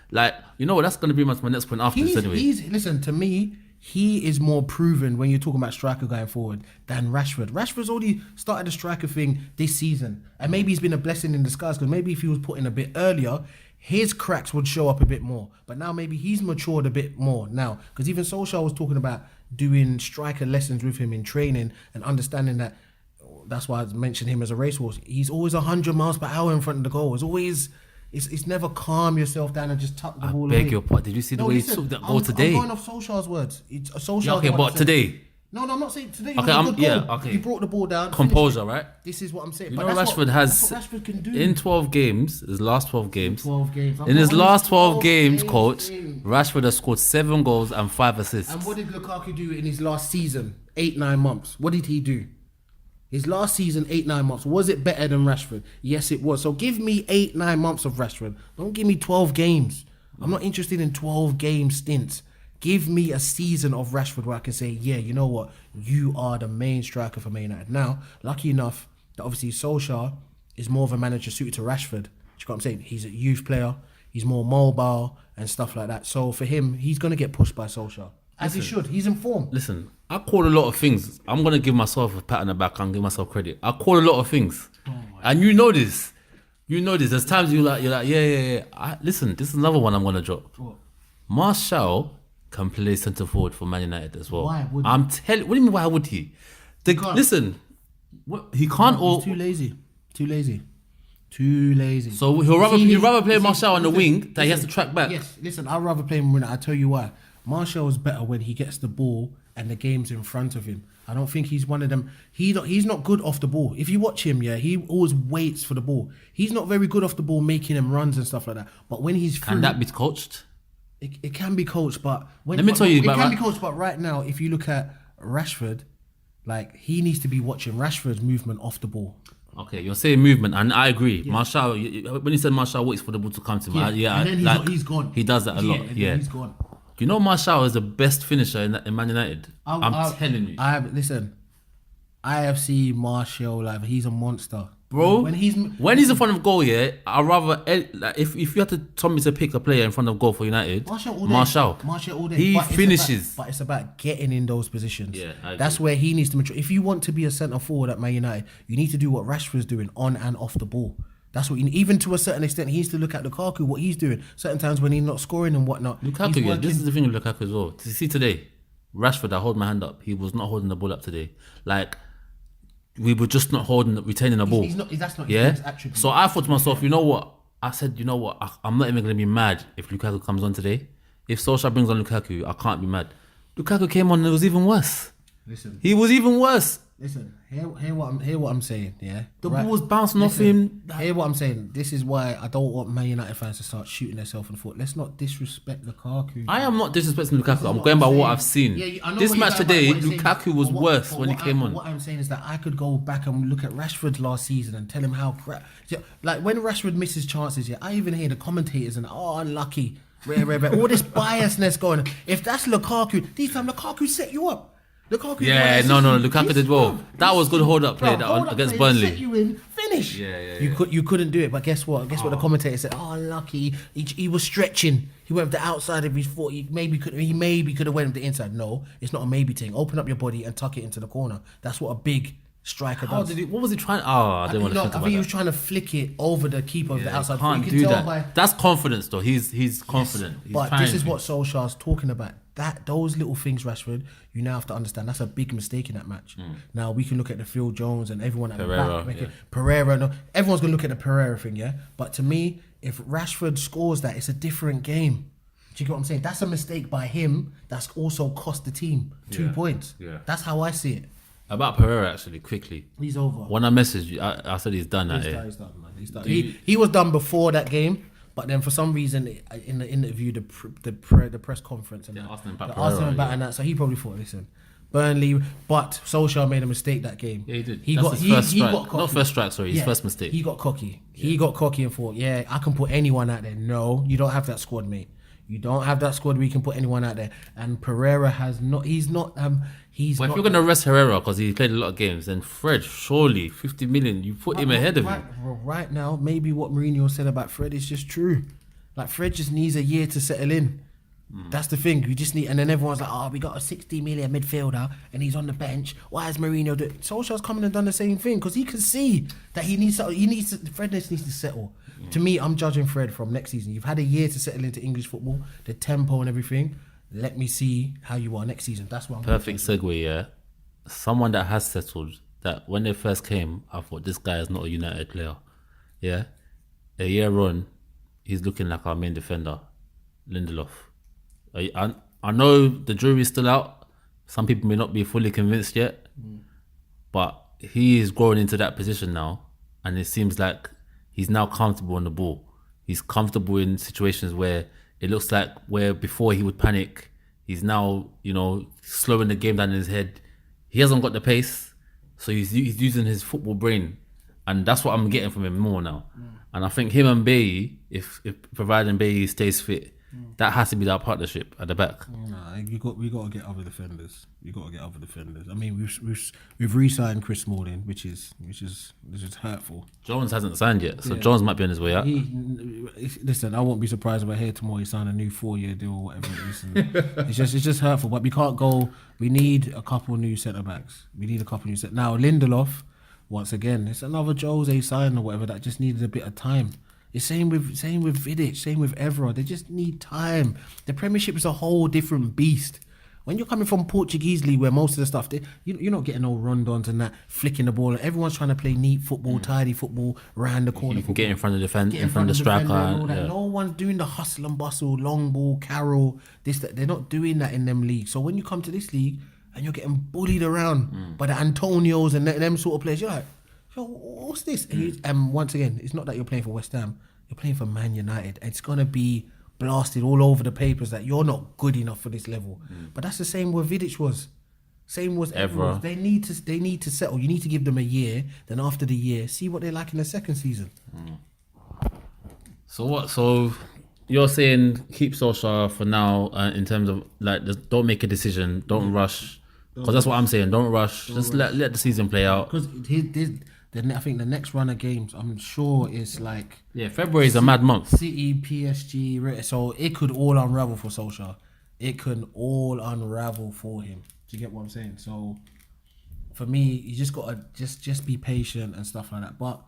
that's going to be my next point after this anyway. Listen to me. He is more proven when you're talking about striker going forward than Rashford. Rashford's already started the striker thing this season. And maybe he's been a blessing in disguise because maybe if he was put in a bit earlier, his cracks would show up a bit more. But now maybe he's matured a bit more now. Because even Solskjaer was talking about doing striker lessons with him in training and understanding that. That's why I mentioned him as a racehorse. He's always 100 miles per hour in front of the goal. It's never calm yourself down and just tuck the ball away. Beg your pardon. Did you see the way he took that goal today? I'm going off Solskjaer's words. Okay, but today. No, I'm not saying today. Okay, okay. He brought the ball down. Composure, right? This is what I'm saying. You know, Rashford has that's what Rashford can do. in 12 games, his last 12 games. 12 games. In his last 12 games, coach, Rashford has scored 7 goals and 5 assists. And what did Lukaku do in his last season? 8-9 months. What did he do? His last season, 8-9 months. Was it better than Rashford? Yes, it was. So give me 8-9 months of Rashford. Don't give me 12 games. I'm not interested in 12 game stints. Give me a season of Rashford where I can say, yeah, you know what? You are the main striker for Man United. Now, lucky enough that obviously Solskjaer is more of a manager suited to Rashford. Do you know what I'm saying? He's a youth player. He's more mobile and stuff like that. So for him, he's going to get pushed by Solskjaer. As he should. He's informed. Listen, I call a lot of things. I'm going to give myself a pat on the back and give myself credit. I call a lot of things. And you know this. You know this. There's times you're like, yeah. Listen, this is another one I'm going to drop. What? Martial can play centre forward for Man United as well. Why would he? I'm telling. What do you mean? Why would he? Listen, he can't. He's too lazy. Too lazy. So he'd rather play Martial on the wing that he has to track back. Yes. Listen, I'd rather play him when I tell you why. Martial is better when he gets the ball and the game's in front of him. I don't think he's one of them. He's not good off the ball. If you watch him, he always waits for the ball. He's not very good off the ball, making them runs and stuff like that. But when he's through, Can that be coached? It can be coached, but Let me tell you, it can be coached. But right now, if you look at Rashford, like he needs to be watching Rashford's movement off the ball. Okay, you're saying movement, and I agree. Yeah. Martial, when you said Martial waits for the ball to come to him, and then he's gone. He does that a lot. Yeah, he's gone. You know, Martial is the best finisher in Man United. I'm telling you. I have seen Martial live. He's a monster, bro. When he's in front of goal, I'd rather if you had to tell me to pick a player in front of goal for United, Martial all day. He finishes, but it's about getting in those positions. Yeah, that's where he needs to mature. If you want to be a centre forward at Man United, you need to do what Rashford's doing on and off the ball. That's what you need. Even to a certain extent, he needs to look at Lukaku, what he's doing. Certain times when he's not scoring and whatnot. Lukaku, this is the thing with Lukaku as well. To see today, Rashford, I hold my hand up. He was not holding the ball up today. Like, we were just not retaining the ball. That's not his attribute. So I thought to myself, you know what? I said, you know what? I'm not even going to be mad if Lukaku comes on today. If Solskjaer brings on Lukaku, I can't be mad. Lukaku came on and it was even worse. He was even worse. Listen, hear what I'm saying, yeah? The ball was bouncing off him. Hear what I'm saying. This is why I don't want Man United fans to start shooting themselves in the foot. Let's not disrespect Lukaku. I am not disrespecting Lukaku. I'm going by what I've seen. This match today, Lukaku was worse when he came on. What I'm saying is that I could go back and look at Rashford last season and tell him how crap. Like when Rashford misses chances, I even hear the commentators and unlucky, rare. All this biasness going on. If that's Lukaku, this time Lukaku set you up. Lukaku did well. That was good hold up play against Burnley. Set you in, finish. You couldn't do it, but guess what? Guess what the commentator said? Oh, lucky. He was stretching. He went with the outside of his foot. He maybe could have went with the inside. No, it's not a maybe thing. Open up your body and tuck it into the corner. That's what a big striker does. What was he trying? I didn't want to think about that. I think he was trying to flick it over the keeper of the outside. Can't do that. That's confidence, though. He's confident. But this is what Solskjaer's talking about. Those little things, Rashford, you now have to understand that's a big mistake in that match. Now we can look at the Phil Jones and everyone at Pereira, the back. Pereira, no, everyone's gonna look at the Pereira thing, But to me, if Rashford scores that, it's a different game. Do you get what I'm saying? That's a mistake by him. That's also cost the team 2 points. Yeah. That's how I see it. About Pereira, actually, quickly. He's over. When I messaged you, I said he's done. He's done, man. He's done. He was done before that game. But then for some reason in the interview, the press conference, and asked him about that, so he probably thought, listen, Burnley, but Solskjaer made a mistake that game. Yeah, he did. He got cocky. Not first strike, sorry, his first mistake. He got cocky. He got cocky and thought, I can put anyone out there. No, you don't have that squad, mate. You don't have that squad where you can put anyone out there. And Pereira has not. He's not. If you're going to arrest Herrera because he played a lot of games, then Fred, surely 50 million, you put him ahead of him. Right now, maybe what Mourinho said about Fred is just true. Like Fred just needs a year to settle in. That's the thing. You just need, and then everyone's like, we got a 60 million midfielder and he's on the bench. Why is Mourinho doing? Solskjaer's coming and done the same thing because he can see that Fred needs to settle. To me, I'm judging Fred from next season. You've had a year to settle into English football, the tempo and everything. Let me see how you are next season. That's what I'm Perfect segue, yeah. Someone that has settled, that when they first came, I thought this guy is not a United player. Yeah. A year on, he's looking like our main defender, Lindelof. I know the jury's still out. Some people may not be fully convinced yet, but he is growing into that position now, and it seems like he's now comfortable on the ball. He's comfortable in situations where it looks like where before he would panic, he's now, slowing the game down in his head. He hasn't got the pace, so he's using his football brain, and that's what I'm getting from him more now. And I think him and Bailly, if providing Bailly stays fit, that has to be that partnership at the back. Nah, we got to get other defenders. I mean, we've re-signed Chris Smalling, which is hurtful. Jones hasn't signed yet, so Jones might be on his way out. Listen, I won't be surprised if I hear tomorrow he signed a new 4-year deal or whatever it is. It's just hurtful. But we can't go. We need a couple new centre backs. Now Lindelof, once again, it's another Jose sign or whatever that just needed a bit of time. It's same with Vidic, same with Evra. They just need time. The Premiership is a whole different beast. When you're coming from Portuguese league, where most of the stuff, you're not getting no rundowns and that, flicking the ball. Everyone's trying to play neat football, tidy football, round the corner. You can get in front of the defense, in front of the striker. No one's doing the hustle and bustle, long ball, carol, this, that. They're not doing that in them leagues. So when you come to this league and you're getting bullied around by the Antonios and them sort of players, you're like, yo, what's this? And once again, it's not that you're playing for West Ham. You're playing for Man United. It's going to be blasted all over the papers that you're not good enough for this level. But that's the same where Vidic was. Same was Evra. They need to settle. You need to give them a year. Then after the year, see what they're like in the second season. So what? So you're saying keep Solskjaer for now in terms of like just don't make a decision, don't rush. Because that's what I'm saying. Don't rush. Just let the season play out. Because I think the next run of games, I'm sure is like... Yeah, February is a mad month. City, PSG, so it could all unravel for Solskjaer. It could all unravel for him. Do you get what I'm saying? So, for me, you just got to just be patient and stuff like that. But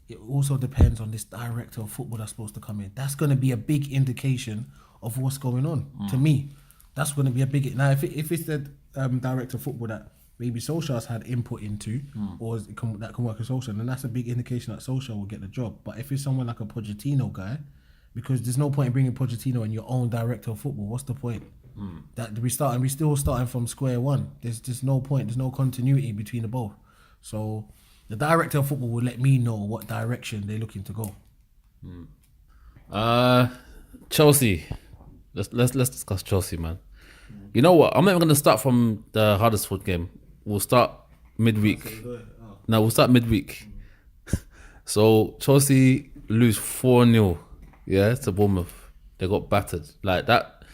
it also depends on this director of football that's supposed to come in. That's going to be a big indication of what's going on, to me. That's going to be a big... Now, if it's the director of football that maybe Solskjaer's had input into, or that can work with Solskjaer, then that's a big indication that Solskjaer will get the job. But if it's someone like a Pochettino guy, because there's no point in bringing Pochettino and your own director of football, what's the point? That we're still starting from square one. There's no point, there's no continuity between the both. So the director of football will let me know what direction they're looking to go. Chelsea. Let's discuss Chelsea, man. You know what? I'm not even gonna start from the Huddersfield game. We'll start midweek. No, we'll start midweek. So Chelsea lose 4-0, to Bournemouth. They got battered like that.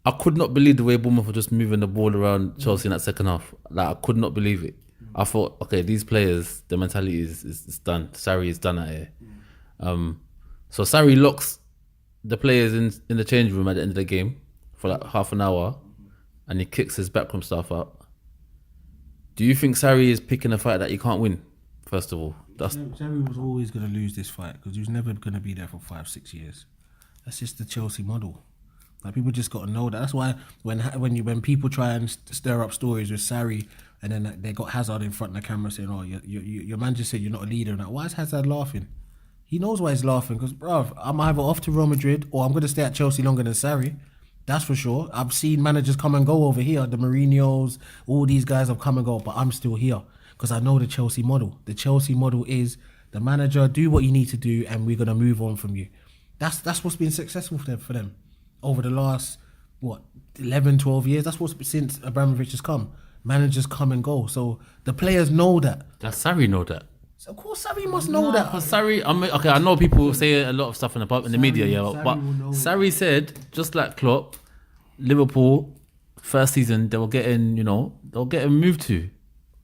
I could not believe the way Bournemouth were just moving the ball around Chelsea in that second half. Like I could not believe it. I thought, okay, these players, their mentality is done. Sarri is done out here. So Sarri locks the players in the change room at the end of the game for like half an hour, and he kicks his backroom staff out. Do you think Sarri is picking a fight that he can't win? First of all, Sarri was always going to lose this fight because he was never going to be there for 5-6 years. That's just the Chelsea model. Like people just got to know that. That's why when people try and stir up stories with Sarri, and then they got Hazard in front of the camera saying, "Oh, your man just said you're not a leader." And that, why is Hazard laughing? He knows why he's laughing because, bruv, I'm either off to Real Madrid or I'm going to stay at Chelsea longer than Sarri. That's for sure. I've seen managers come and go over here. The Mourinhos, all these guys have come and go, but I'm still here because I know the Chelsea model. The Chelsea model is the manager, do what you need to do, and we're going to move on from you. That's what's been successful for them over the last, 11, 12 years. That's what's since Abramovich has come. Managers come and go. So the players know that. Does Sarri know that? So of course Sarri must know that. Because Sarri, I know people say a lot of stuff in the media, but Sarri said, just like Klopp, Liverpool, first season, they were getting moved to.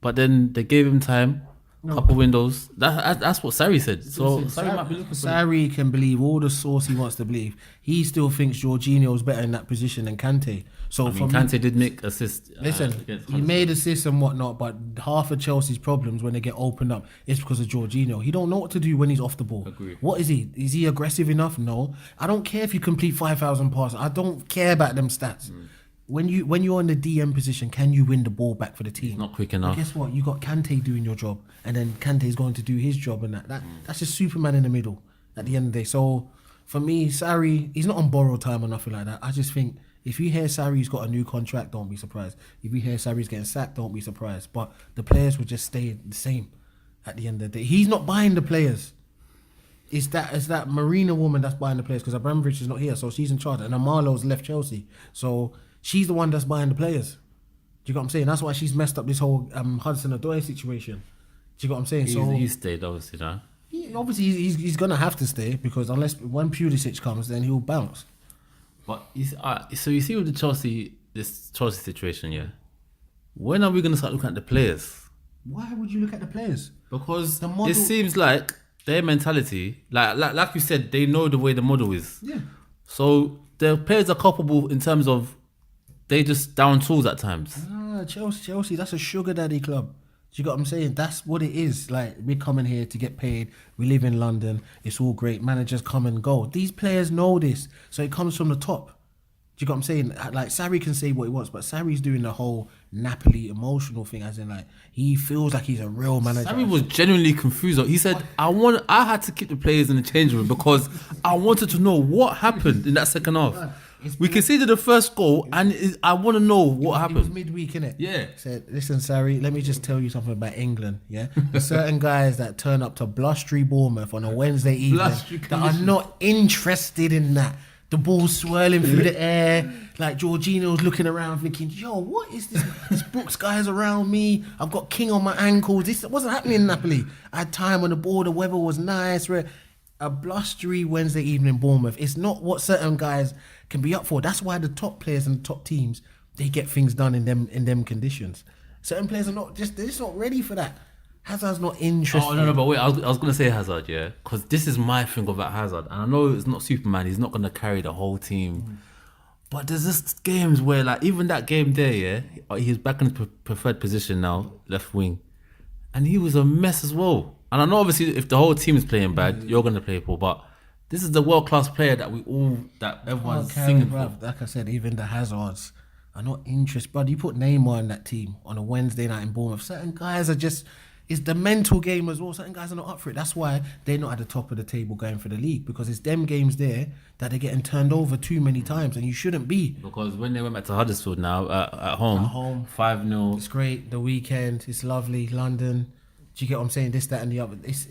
But then they gave him time, couple windows. That's what Sarri said. So Sarri might be looking for Sarri can believe all the sauce he wants to believe. He still thinks Jorginho's better in that position than Kante. So Kante did make assists. Listen, he made assists and whatnot, but half of Chelsea's problems when they get opened up is because of Jorginho. He don't know what to do when he's off the ball. Agree. What is he? Is he aggressive enough? No. I don't care if you complete 5,000 passes. I don't care about them stats. when you're in the DM position, can you win the ball back for the team? He's not quick But enough. guess what? You got Kante doing your job, and then Kante's going to do his job, and that's just Superman in the middle at the end of the day. So for me, Sarri, he's not on borrowed time or nothing like that. I just think if you hear Sarri's got a new contract, don't be surprised. If you hear Sarri's getting sacked, don't be surprised. But the players will just stay the same at the end of the day. He's not buying the players. It's that Marina woman that's buying the players, because Abramovich is not here, so she's in charge, and Amalo's left Chelsea, so she's the one that's buying the players. Do you get what I'm saying? That's why she's messed up this whole Hudson-Odoi situation. Do you get what I'm saying? He stayed, obviously, now. Obviously he's gonna have to stay, because unless when Pulisic comes, then he'll bounce. But so you see with this Chelsea situation, yeah. When are we gonna start looking at the players? Why would you look at the players? Because it seems like their mentality, like you said, they know the way the model is. Yeah. So the players are culpable in terms of they just down tools at times. Chelsea, that's a sugar daddy club. Do you get what I'm saying? That's what it is. Like, we're coming here to get paid. We live in London. It's all great. Managers come and go. These players know this. So it comes from the top. Do you get what I'm saying? Like, Sarri can say what he wants, but Sarri's doing the whole Napoli emotional thing, as in, like, he feels like he's a real manager. Sarri was genuinely confused. He said, I had to keep the players in the change room because I wanted to know what happened in that second half. We conceded the first goal, and I want to know what happened. It was midweek, innit? Yeah. He said, listen, Sarri, let me just tell you something about England, yeah? There's certain guys that turn up to blustery Bournemouth on a Wednesday evening that are not interested in that. The ball swirling through the air, like Jorginho's looking around thinking, yo, what is this? This Brooks guy's around me. I've got King on my ankles. This wasn't happening in Napoli. I had time on the ball. The weather was nice. A blustery Wednesday evening in Bournemouth. It's not what certain guys can be up for. That's why the top players and the top teams, they get things done in them conditions. Certain players they're just not ready for that. Hazard's not interested. Oh, no, but wait, I was going to say Hazard, yeah? Because this is my thing about Hazard. And I know it's not Superman, he's not going to carry the whole team. But there's just games where, like, even that game there, yeah? He's back in his preferred position now, left wing. And he was a mess as well. And I know, obviously, if the whole team is playing bad, you're going to play poor. But this is the world-class player that everyone's singing for. Like I said, even the Hazards are not interested. But you put Neymar in that team on a Wednesday night in Bournemouth. Certain guys are just... It's the mental game as well. Certain guys are not up for it. That's why they're not at the top of the table going for the league, because it's them games there that they're getting turned over too many times, and you shouldn't be. Because when they went back to Huddersfield now, at home, 5-0. It's great. The weekend, it's lovely. London. Do you get what I'm saying? This, that, and the other. Is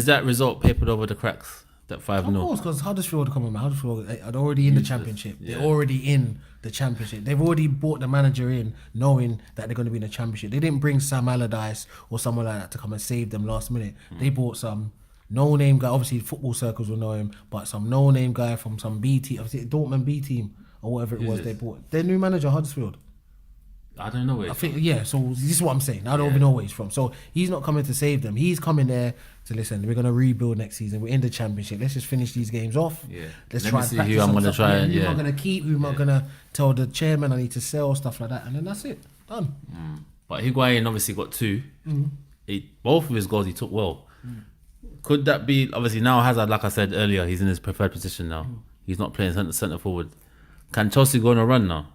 that result papered over the cracks? That 5-0. Of course, because Huddersfield are coming. Huddersfield are already in the championship. Yeah. They're already in the championship. They've already brought the manager in, knowing that they're going to be in the championship. They didn't bring Sam Allardyce or someone like that to come and save them last minute. They brought some no-name guy. Obviously, football circles will know him, but some no-name guy from some B team, obviously Dortmund B team or whatever it was. They brought their new manager, Huddersfield. I don't know where he's from. Yeah, so this is what I'm saying. I don't even know where he's from. So he's not coming to save them. He's coming there to listen. We're going to rebuild next season. We're in the championship. Let's just finish these games off. Yeah. Let's Let try me and see practice who I'm on going to stuff. try. Who am I going to keep? Who am I going to tell the chairman I need to sell? Stuff like that. And then that's it. Done. But Higuain obviously got 2. Both of his goals he took well. Could that be, obviously now Hazard, like I said earlier, he's in his preferred position now. He's not playing centre forward. Can Chelsea go on a run now?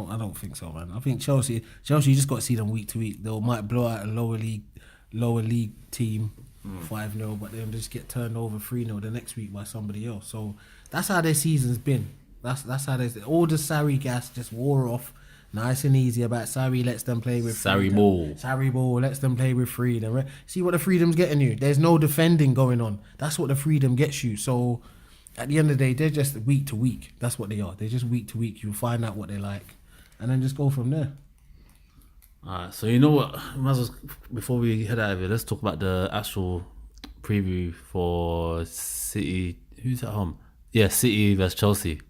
I don't think so, man. I think Chelsea, you just got to see them week to week. They might blow out a lower league team 5-0, but they'll just get turned over 3-0 the next week by somebody else. So that's how their season's been. That's how all the Sarri gas just wore off. Nice and easy about Sarri lets them play with Sarri freedom. ball. Sarri ball lets them play with freedom. See what the freedom's getting you. There's no defending going on. That's what the freedom gets you. So at the end of the day, they're just week to week. That's what they are. They're just week to week. You'll find out what they like, and then just go from there. Alright, so you know what? Might as well, before we head out of here, let's talk about the actual preview for City. Who's at home? Yeah, City versus Chelsea.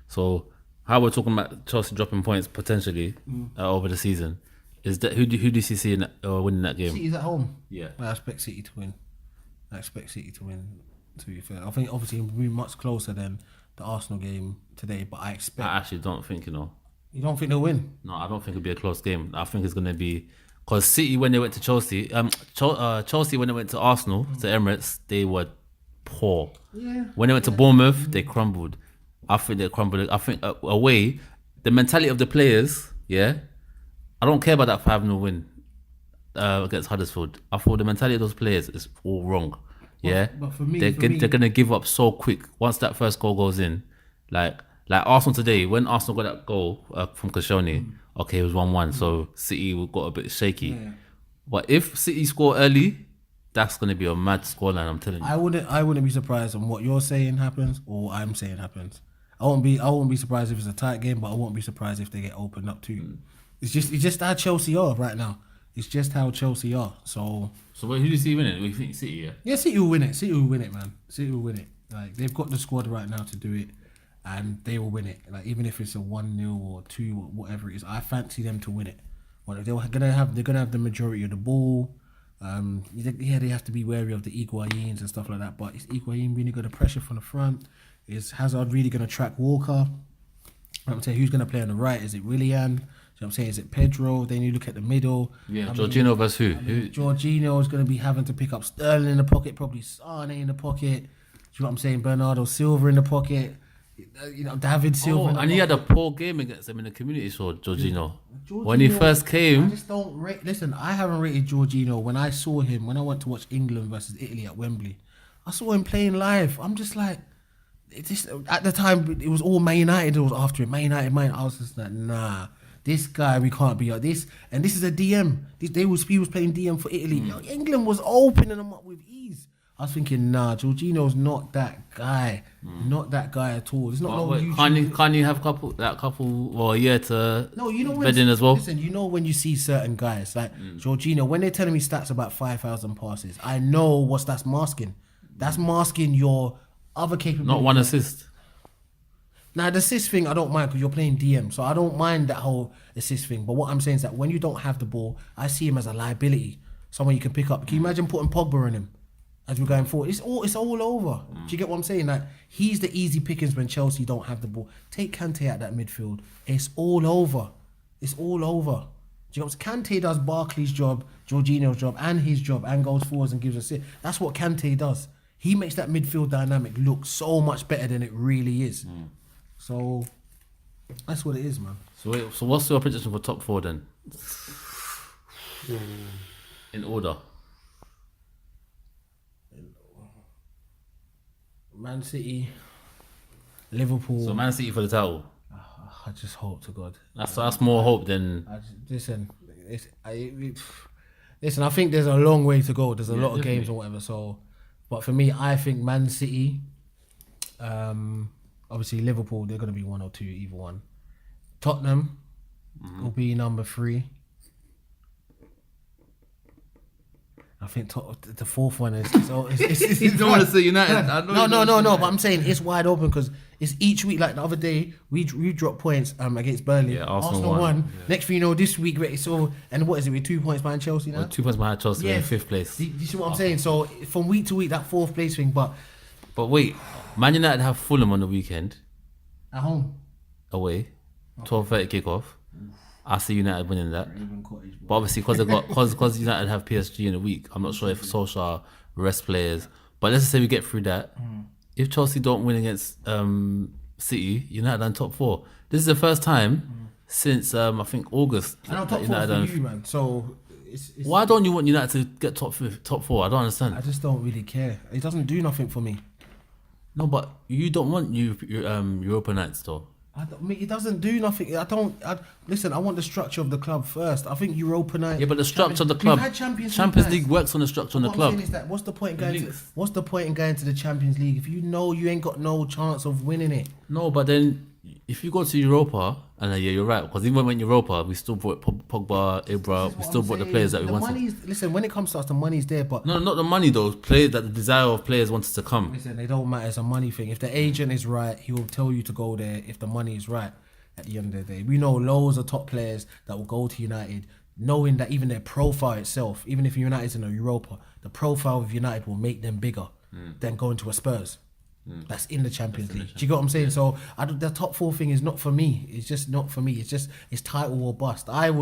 So how we're talking about Chelsea dropping points potentially over the season. Is that who do you see winning that game? City's at home. Yeah, I expect City to win. To be fair, I think obviously it'll be much closer than the Arsenal game today, but I expect. I actually don't think, You don't think they'll win? No, I don't think it'll be a close game. I think it's going to be... Because City, when they went to Chelsea... Chelsea, when they went to Arsenal, to Emirates, they were poor. Yeah. When they went to Bournemouth, they crumbled. I think they crumbled. I think away, the mentality of the players, yeah. I don't care about that 5-0 win against Huddersfield. I thought the mentality of those players is all wrong. Yeah, but for me, they're gonna give up so quick once that first goal goes in. Like Arsenal today, when Arsenal got that goal from Koscielny, okay, it was 1-1, so City got a bit shaky. Yeah. But if City score early, that's gonna be a mad scoreline. I'm telling you. I wouldn't be surprised on what you're saying happens or what I'm saying happens. I won't be surprised if it's a tight game, but I won't be surprised if they get opened up too. It's just how Chelsea are right now. It's just how Chelsea are. So who do you see winning? You think City? yeah, City will win it. City will win it, man. City will win it. Like they've got the squad right now to do it, and they will win it. Like even if it's a 1-0 or 2 or whatever it is, I fancy them to win it. Well, they're gonna have the majority of the ball. Yeah, they have to be wary of the Higuains and stuff like that. But is Higuain really going to pressure from the front? Is Hazard really going to track Walker? I'm saying who's going to play on the right? Is it Willian? You know what I'm saying? Is it Pedro? Then you look at the middle. Yeah, Jorginho versus who? Jorginho is going to be having to pick up Sterling in the pocket, probably Sane in the pocket. Do you know what I'm saying? Bernardo Silva in the pocket. You know, David Silva. And he had a poor game against them in the Community Shield, Jorginho. When he first came. I just don't rate. Listen, I haven't rated Jorginho when I saw him, when I went to watch England versus Italy at Wembley. I saw him playing live. I'm just like, at the time, it was all Man United. It was after it. Man United. I was just like, nah. This guy, we can't be like this. And this is a DM. He was playing DM for Italy. Yo, England was opening them up with ease. I was thinking, nah, Jorginho's not that guy. Not that guy at all. It's not Can't you have a year to bed in as well? Listen, you know when you see certain guys like Jorginho, when they're telling me stats about 5,000 passes, I know what that's masking. That's masking your other capability. Not one assist. Now, the assist thing, I don't mind because you're playing DM. So I don't mind that whole assist thing. But what I'm saying is that when you don't have the ball, I see him as a liability. Someone you can pick up. Can you imagine putting Pogba on him as we're going forward? It's all over. Do you get what I'm saying? Like, he's the easy pickings when Chelsea don't have the ball. Take Kante out that midfield. It's all over. It's all over. Do you know what I'm saying? Kante does Barkley's job, Jorginho's job, and his job, and goes forwards and gives assists. That's what Kante does. He makes that midfield dynamic look so much better than it really is. So that's what it is, man. So what's your prediction for top 4 then? In order. Man City, Liverpool. So Man City for the title. I just hope to God. That's more hope than. Listen, I think there's a long way to go. There's a lot of games or whatever. So, but for me, I think Man City. Obviously, Liverpool, they're going to be 1 or 2, either one. Tottenham will be number 3. I think the fourth one is... You don't want to say United. No, but I'm saying it's wide open because it's each week. Like the other day, we dropped points against Burnley. Yeah, Arsenal won. Yeah. Next thing you know, this week, and what is it? We're 2 points behind Chelsea now? Well, 2 points behind Chelsea, we're in 5th place. Do you see what I'm saying? So from week to week, that 4th place thing, but wait, Man United have Fulham on the weekend. At home? Away. 12:30 kickoff. I see United winning that. But obviously, because United have PSG in a week, I'm not sure if Solskjaer rest players. But let's just say we get through that. If Chelsea don't win against City, United are in top 4. This is the first time since I think August. And I'm top 4 for you, man. So it's why don't you want United to get top 4? I don't understand. I just don't really care. It doesn't do nothing for me. No, but you don't want Europa nights though. It doesn't do nothing. Listen, I want the structure of the club first. I think Europa night. Yeah, but the structure of the club. Champions League works on the structure of the club. What's the point in going to the Champions League if you know you ain't got no chance of winning it? No, but then if you go to Europa, and you're right, because even when we went Europa, we still brought Pogba, Ibra, we still brought the players that we wanted. Listen, when it comes to us, the money's there, but no, not the money though. Players that the desire of players wanted to come. Listen, they don't matter. It's a money thing. If the agent is right, he will tell you to go there. If the money is right, at the end of the day, we know loads of top players that will go to United, knowing that even their profile itself, even if United's in a Europa, the profile of United will make them bigger than going to a Spurs. That's in the Champions League. Do you get what I'm saying? So the top 4 thing is not for me. It's just not for me. It's title or bust. I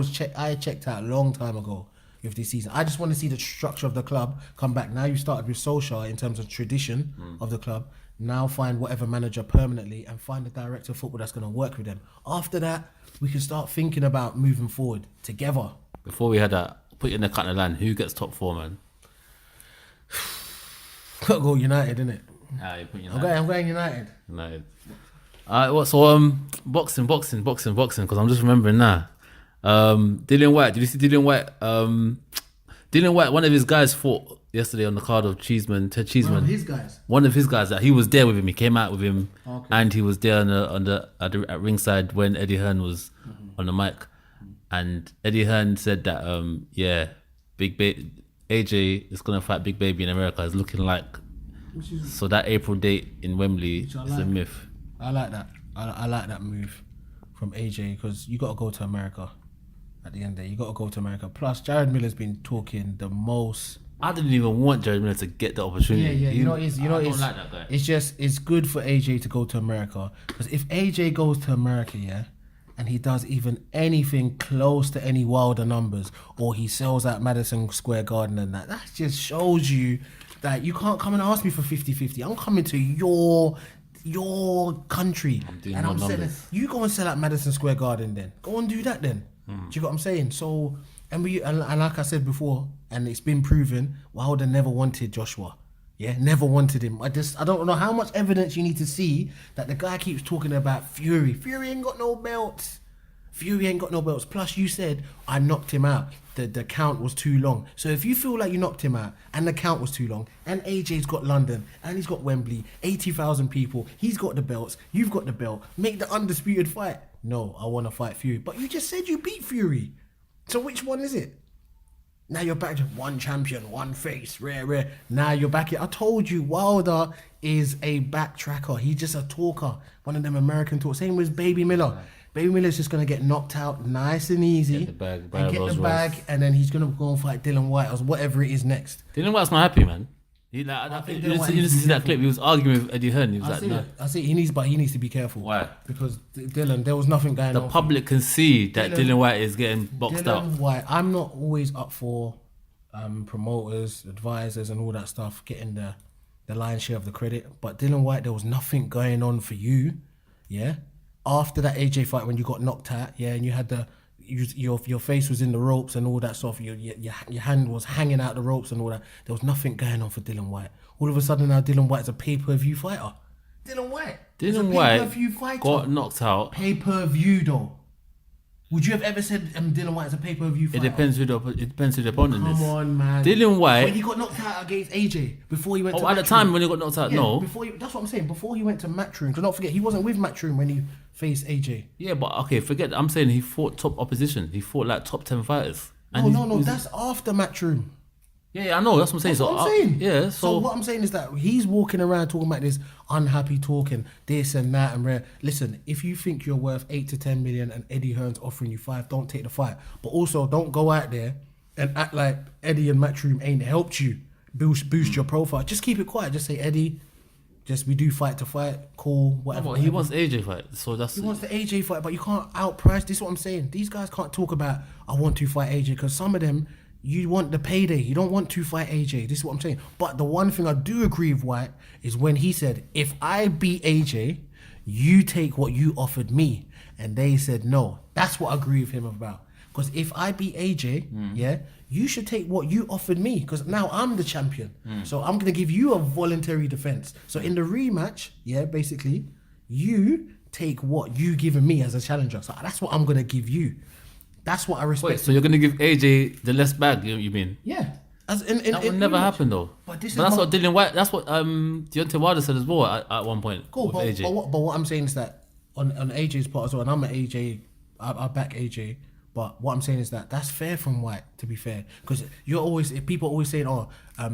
checked out a long time ago with this season. I just want to see the structure of the club come back. Now you started with Solskjaer in terms of tradition of the club. Now find whatever manager permanently and find a director of football that's going to work with them. After that, we can start thinking about moving forward together. Before we had that, put in the cut of the line. Who gets top 4, man? Gotta go United, innit? You put I'm going United. United. Alright, so boxing, because I'm just remembering now. Dylan White, did you see Dylan White? Dylan White, one of his guys fought yesterday on the card of Ted Cheeseman. One of his guys that he was there with him. He came out with him, and he was there at ringside when Eddie Hearn was on the mic, and Eddie Hearn said that AJ is gonna fight Big Baby in America. Is looking like so that April date in Wembley is a myth. I like that. I like that move from AJ because you got to go to America. At the end of the day, you got to go to America. Plus, Jared Miller's been talking the most. I didn't even want Jared Miller to get the opportunity. Yeah. I don't like that guy. It's good for AJ to go to America because if AJ goes to America, and he does even anything close to any Wilder numbers, or he sells out Madison Square Garden and that just shows you that you can't come and ask me for 50-50. I'm coming to your country and I'm selling. You go and sell out Madison Square Garden then. Go and do that then. Do you get what I'm saying? So, and like I said before, and it's been proven, Wilder never wanted Joshua. Yeah, never wanted him. I don't know how much evidence you need to see that the guy keeps talking about Fury. Fury ain't got no belts. Plus, you said I knocked him out. The count was too long. So if you feel like you knocked him out and the count was too long, and AJ's got London and he's got Wembley, 80,000 people, he's got the belts, you've got the belt, make the undisputed fight. No, I want to fight Fury. But you just said you beat Fury. So which one is it? Now you're back to one champion, one face, rare. Now you're back here. I told you, Wilder is a backtracker. He's just a talker. One of them American talks. Same with Baby Miller. Baby Miller's just going to get knocked out nice and easy. Get the bag, and then he's going to go and fight Dylan White or whatever it is next. Dylan White's not happy, man. I think you listen to that clip. He was arguing with Eddie Hearn. He was I see. He needs to be careful. Why? Because Dylan, there was nothing going on. The public can see that Dylan White is getting boxed out. Dylan White, I'm not always up for promoters, advisors, and all that stuff getting the lion's share of the credit. But Dylan White, there was nothing going on for you, yeah. After that AJ fight, when you got knocked out, yeah, and you had your face was in the ropes and all that stuff. Your hand was hanging out the ropes and all that. There was nothing going on for Dylan White. All of a sudden now Dylan White's a pay-per-view fighter. Dylan White got knocked out. Pay-per-view though. Would you have ever said Dylan White is a pay-per-view fighter? It depends who the opponent is. Come on, man. Dylan White. When he got knocked out against AJ before he went to at the time when he got knocked out, no. That's what I'm saying. Before he went to Matchroom, because don't forget he wasn't with Matchroom when he faced AJ. Yeah, but okay, forget. I'm saying he fought top opposition. He fought like top 10 fighters. No. That's after Matchroom. Yeah, I know. That's what I'm saying. Yeah. So what I'm saying is that he's walking around talking about this unhappy talking, this and that and rare. Listen, if you think you're worth 8 to 10 million and Eddie Hearn's offering you 5, don't take the fight. But also, don't go out there and act like Eddie and Matchroom ain't helped you boost your profile. Just keep it quiet. Just say, Eddie, we do fight to fight, cool, whatever. No, he wants AJ fight, so that's. He wants the AJ fight, but you can't outprice. This is what I'm saying. These guys can't talk about I want to fight AJ because some of them. You want the payday. You don't want to fight AJ. This is what I'm saying. But the one thing I do agree with White is when he said, if I beat AJ, you take what you offered me. And they said no. That's what I agree with him about. Because if I beat AJ, you should take what you offered me. Because now I'm the champion. So I'm going to give you a voluntary defense. So in the rematch, basically, you take what you given me as a challenger. So that's what I'm going to give you. That's what I respect. Wait, so you're going to give AJ the less bag, you mean? Yeah. That would never happen though. But that's what Dylan White, that's what Deontay Wilder said as well at one point. Cool, but what I'm saying is that on AJ's part as well, and I'm an AJ, I back AJ, but what I'm saying is that that's fair from White, to be fair. Because people are always saying,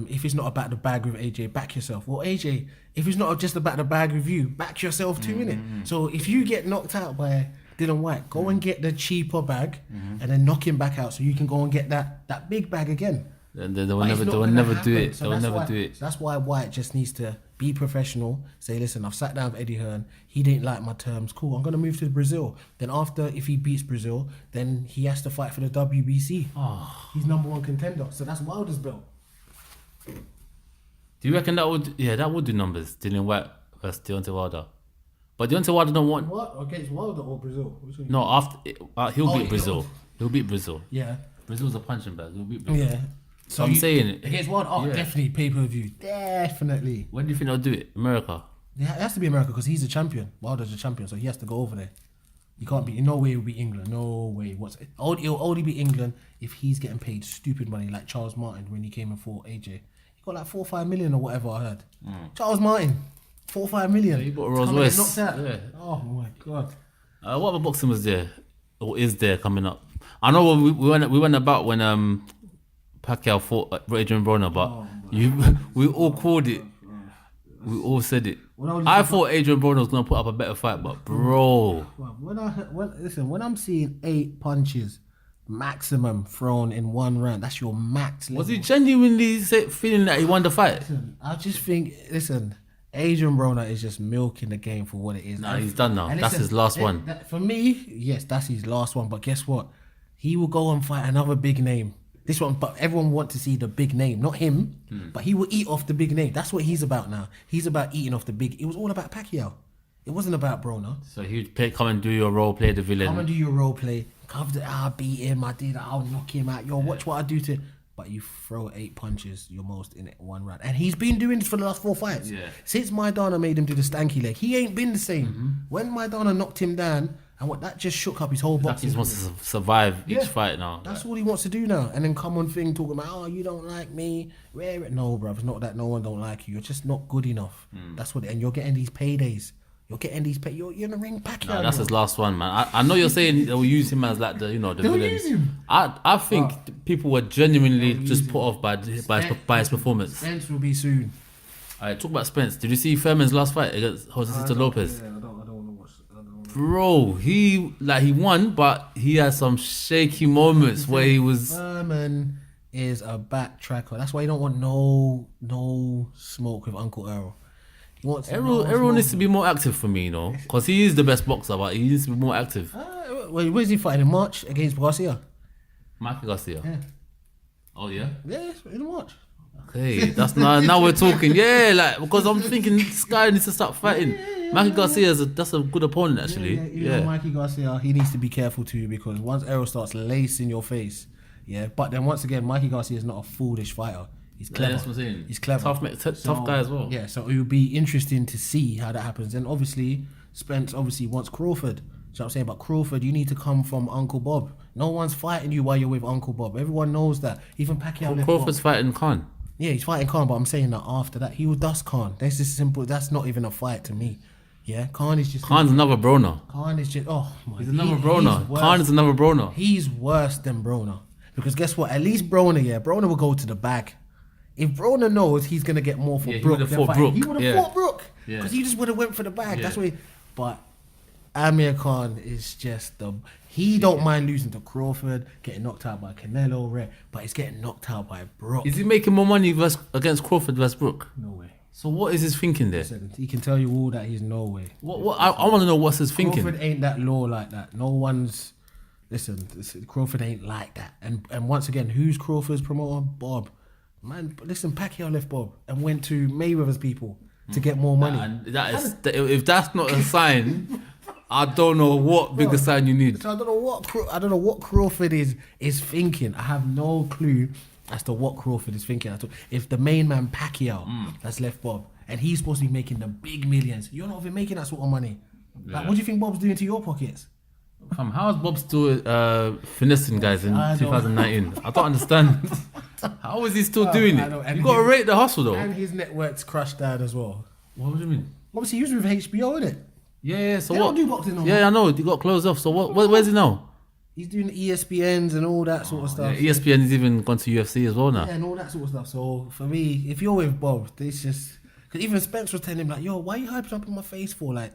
if it's not about the bag with AJ, back yourself. Well, AJ, if it's not just about the bag with you, back yourself too, innit? So if you get knocked out by Dylan White, go and get the cheaper bag and then knock him back out so you can go and get that big bag again. They will never do it. They will never do it. So that's why White just needs to be professional. Say, listen, I've sat down with Eddie Hearn. He didn't like my terms. Cool, I'm going to move to Brazil. Then after, if he beats Brazil, then he has to fight for the WBC. He's #1 contender. So that's Wilder's belt. Do you reckon that would do numbers? Dylan White versus Deontay Wilder. But Deontay Wilder don't want. What against Wilder or Brazil? No, after he'll beat yeah. Brazil. He'll beat Brazil. Yeah. Brazil's a punching bag. He'll beat Brazil. Yeah. So I'm saying against Wilder. Oh, definitely pay-per-view. Definitely. When do you think they'll do it? America. Yeah, it has to be America because he's a champion. Wilder's a champion, so he has to go over there. You can't be. No way he'll beat England. No way. He'll only beat England if he's getting paid stupid money, like Charles Martin when he came and fought AJ. He got like 4 or 5 million or whatever I heard. Charles Martin, 4 or 5 million. Yeah, he got a Rolls Royce. Knocked out. Yeah. Oh my god. What other boxing was there or is there coming up? I know we went about when Pacquiao fought Adrian Broner, but we all called it. We all said it. I thought Adrian Broner was gonna put up a better fight, but bro, when I'm seeing 8 punches maximum thrown in one round, that's your max level. Was he genuinely feeling that he won the fight? I just think, Adrian Broner is just milking the game for what it is. Nah, he's done now. That's his last one. For me, yes, that's his last one. But guess what? He will go and fight another big name. This one, but everyone wants to see the big name, not him. But he will eat off the big name. That's what he's about now. He's about eating off the big. It was all about Pacquiao. It wasn't about Broner. So he'd come and do your role, play the villain. Come and do your role play. I'll beat him. I'll knock him out. Watch what I do to. But you throw 8 punches, your most in one round. And he's been doing this for the last 4 fights. Yeah. Since Maidana made him do the stanky leg, he ain't been the same. When Maidana knocked him down, and that just shook up his whole boxing. He wants to survive each fight now. That's all he wants to do now. And then come on thing talking about, you don't like me. No, bruv, it's not that no one don't like you. You're just not good enough. That's what. And you're getting these paydays. You're in the ring Pacquiao. No, that's his last one, man. I know you're saying they'll use him as like the villain. Use him. I think people were genuinely just put off by his performance. Spence will be soon. Alright, talk about Spence. Did you see Furman's last fight against Jose Lopez? Yeah, I don't want to watch. Bro, he won, but he had some shaky moments where he was. Furman is a backtracker. That's why you don't want no smoke with Uncle Errol. Everyone needs to be more active for me, because he is the best boxer, but he needs to be more active. Where's he fighting in March against Garcia? Mikey Garcia. Yeah. Oh yeah. Yeah, in March. Okay, that's now we're talking. Yeah, because I'm thinking this guy needs to start fighting. Mikey Garcia that's a good opponent actually. Yeah. Mikey Garcia, he needs to be careful too, because once Errol starts lacing your face, but then once again, Mikey Garcia is not a foolish fighter. He's clever. Yeah, that's what I'm saying. He's clever. Tough guy as well. Yeah, so it will be interesting to see how that happens. And obviously, Spence wants Crawford. You know what I'm saying? But Crawford, you need to come from Uncle Bob. No one's fighting you while you're with Uncle Bob. Everyone knows that. Even Pacquiao. Crawford's fighting Khan. Yeah, he's fighting Khan, but I'm saying that after that, he will dust Khan. That's just simple. That's not even a fight to me. Yeah, Khan's another Broner. Khan is just, he's another Broner. Khan is another Broner. He's worse than Broner. Because guess what? At least Broner will go to the bag. If Broner knows he's going to get more for Brook, he would have fought Brook. Because he just would have went for the bag. That's what but Amir Khan is just he don't mind losing to Crawford, getting knocked out by Canelo, but he's getting knocked out by Brook. Is he making more money against Crawford versus Brook? No way. So what is his thinking there? He can tell you all that he's no way. What I want to know what's his thinking. Crawford ain't that low like that. No one's... Listen, Crawford ain't like that. And once again, who's Crawford's promoter? Bob. Man, listen, Pacquiao left Bob and went to Mayweather's people to get more money. If that's not a sign, I don't know what bigger sign you need. So I don't know what Crawford is thinking. I have no clue as to what Crawford is thinking. If the main man Pacquiao has left Bob and he's supposed to be making the big millions, you're not even making that sort of money. Like, what do you think Bob's doing to your pockets? How is Bob still finessing guys in 2019? I don't understand. How is he still doing it? You got to rate the hustle though. And his network's crashed down as well. What do you mean? Obviously, he was with HBO, innit? Yeah. So they what? Don't do boxing no more. Yeah, I know. He got closed off. So where's he now? He's doing ESPNs and all that sort of stuff. Yeah, ESPN has even gone to UFC as well now. Yeah, and all that sort of stuff. So for me, if you're with Bob, it's just... Because even Spence was telling him, like, yo, why are you hyping up in my face for? Like,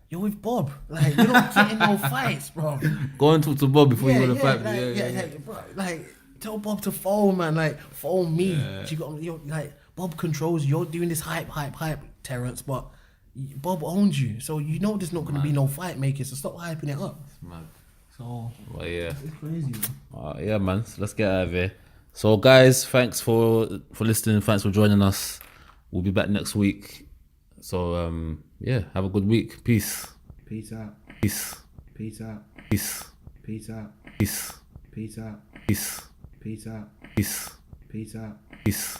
you're with Bob. Like, you're not getting no fights, bro. Go and talk to Bob before you go to fight. Bro, like, tell Bob to phone, man. Like, phone me. Like, Bob controls you. You're doing this hype, Terrence, but Bob owns you. So you know there's not going to be no fight makers. So stop hyping it up. It's mad. So, it's crazy, man. Yeah, man. So let's get out of here. So, guys, thanks for listening. Thanks for joining us. We'll be back next week. So yeah, have a good week. Peace. Peace out. Peace. Peace out. Peace. Peace out. Peace. Peace out. Peace. Peace out. Peace. Peace out. Peace.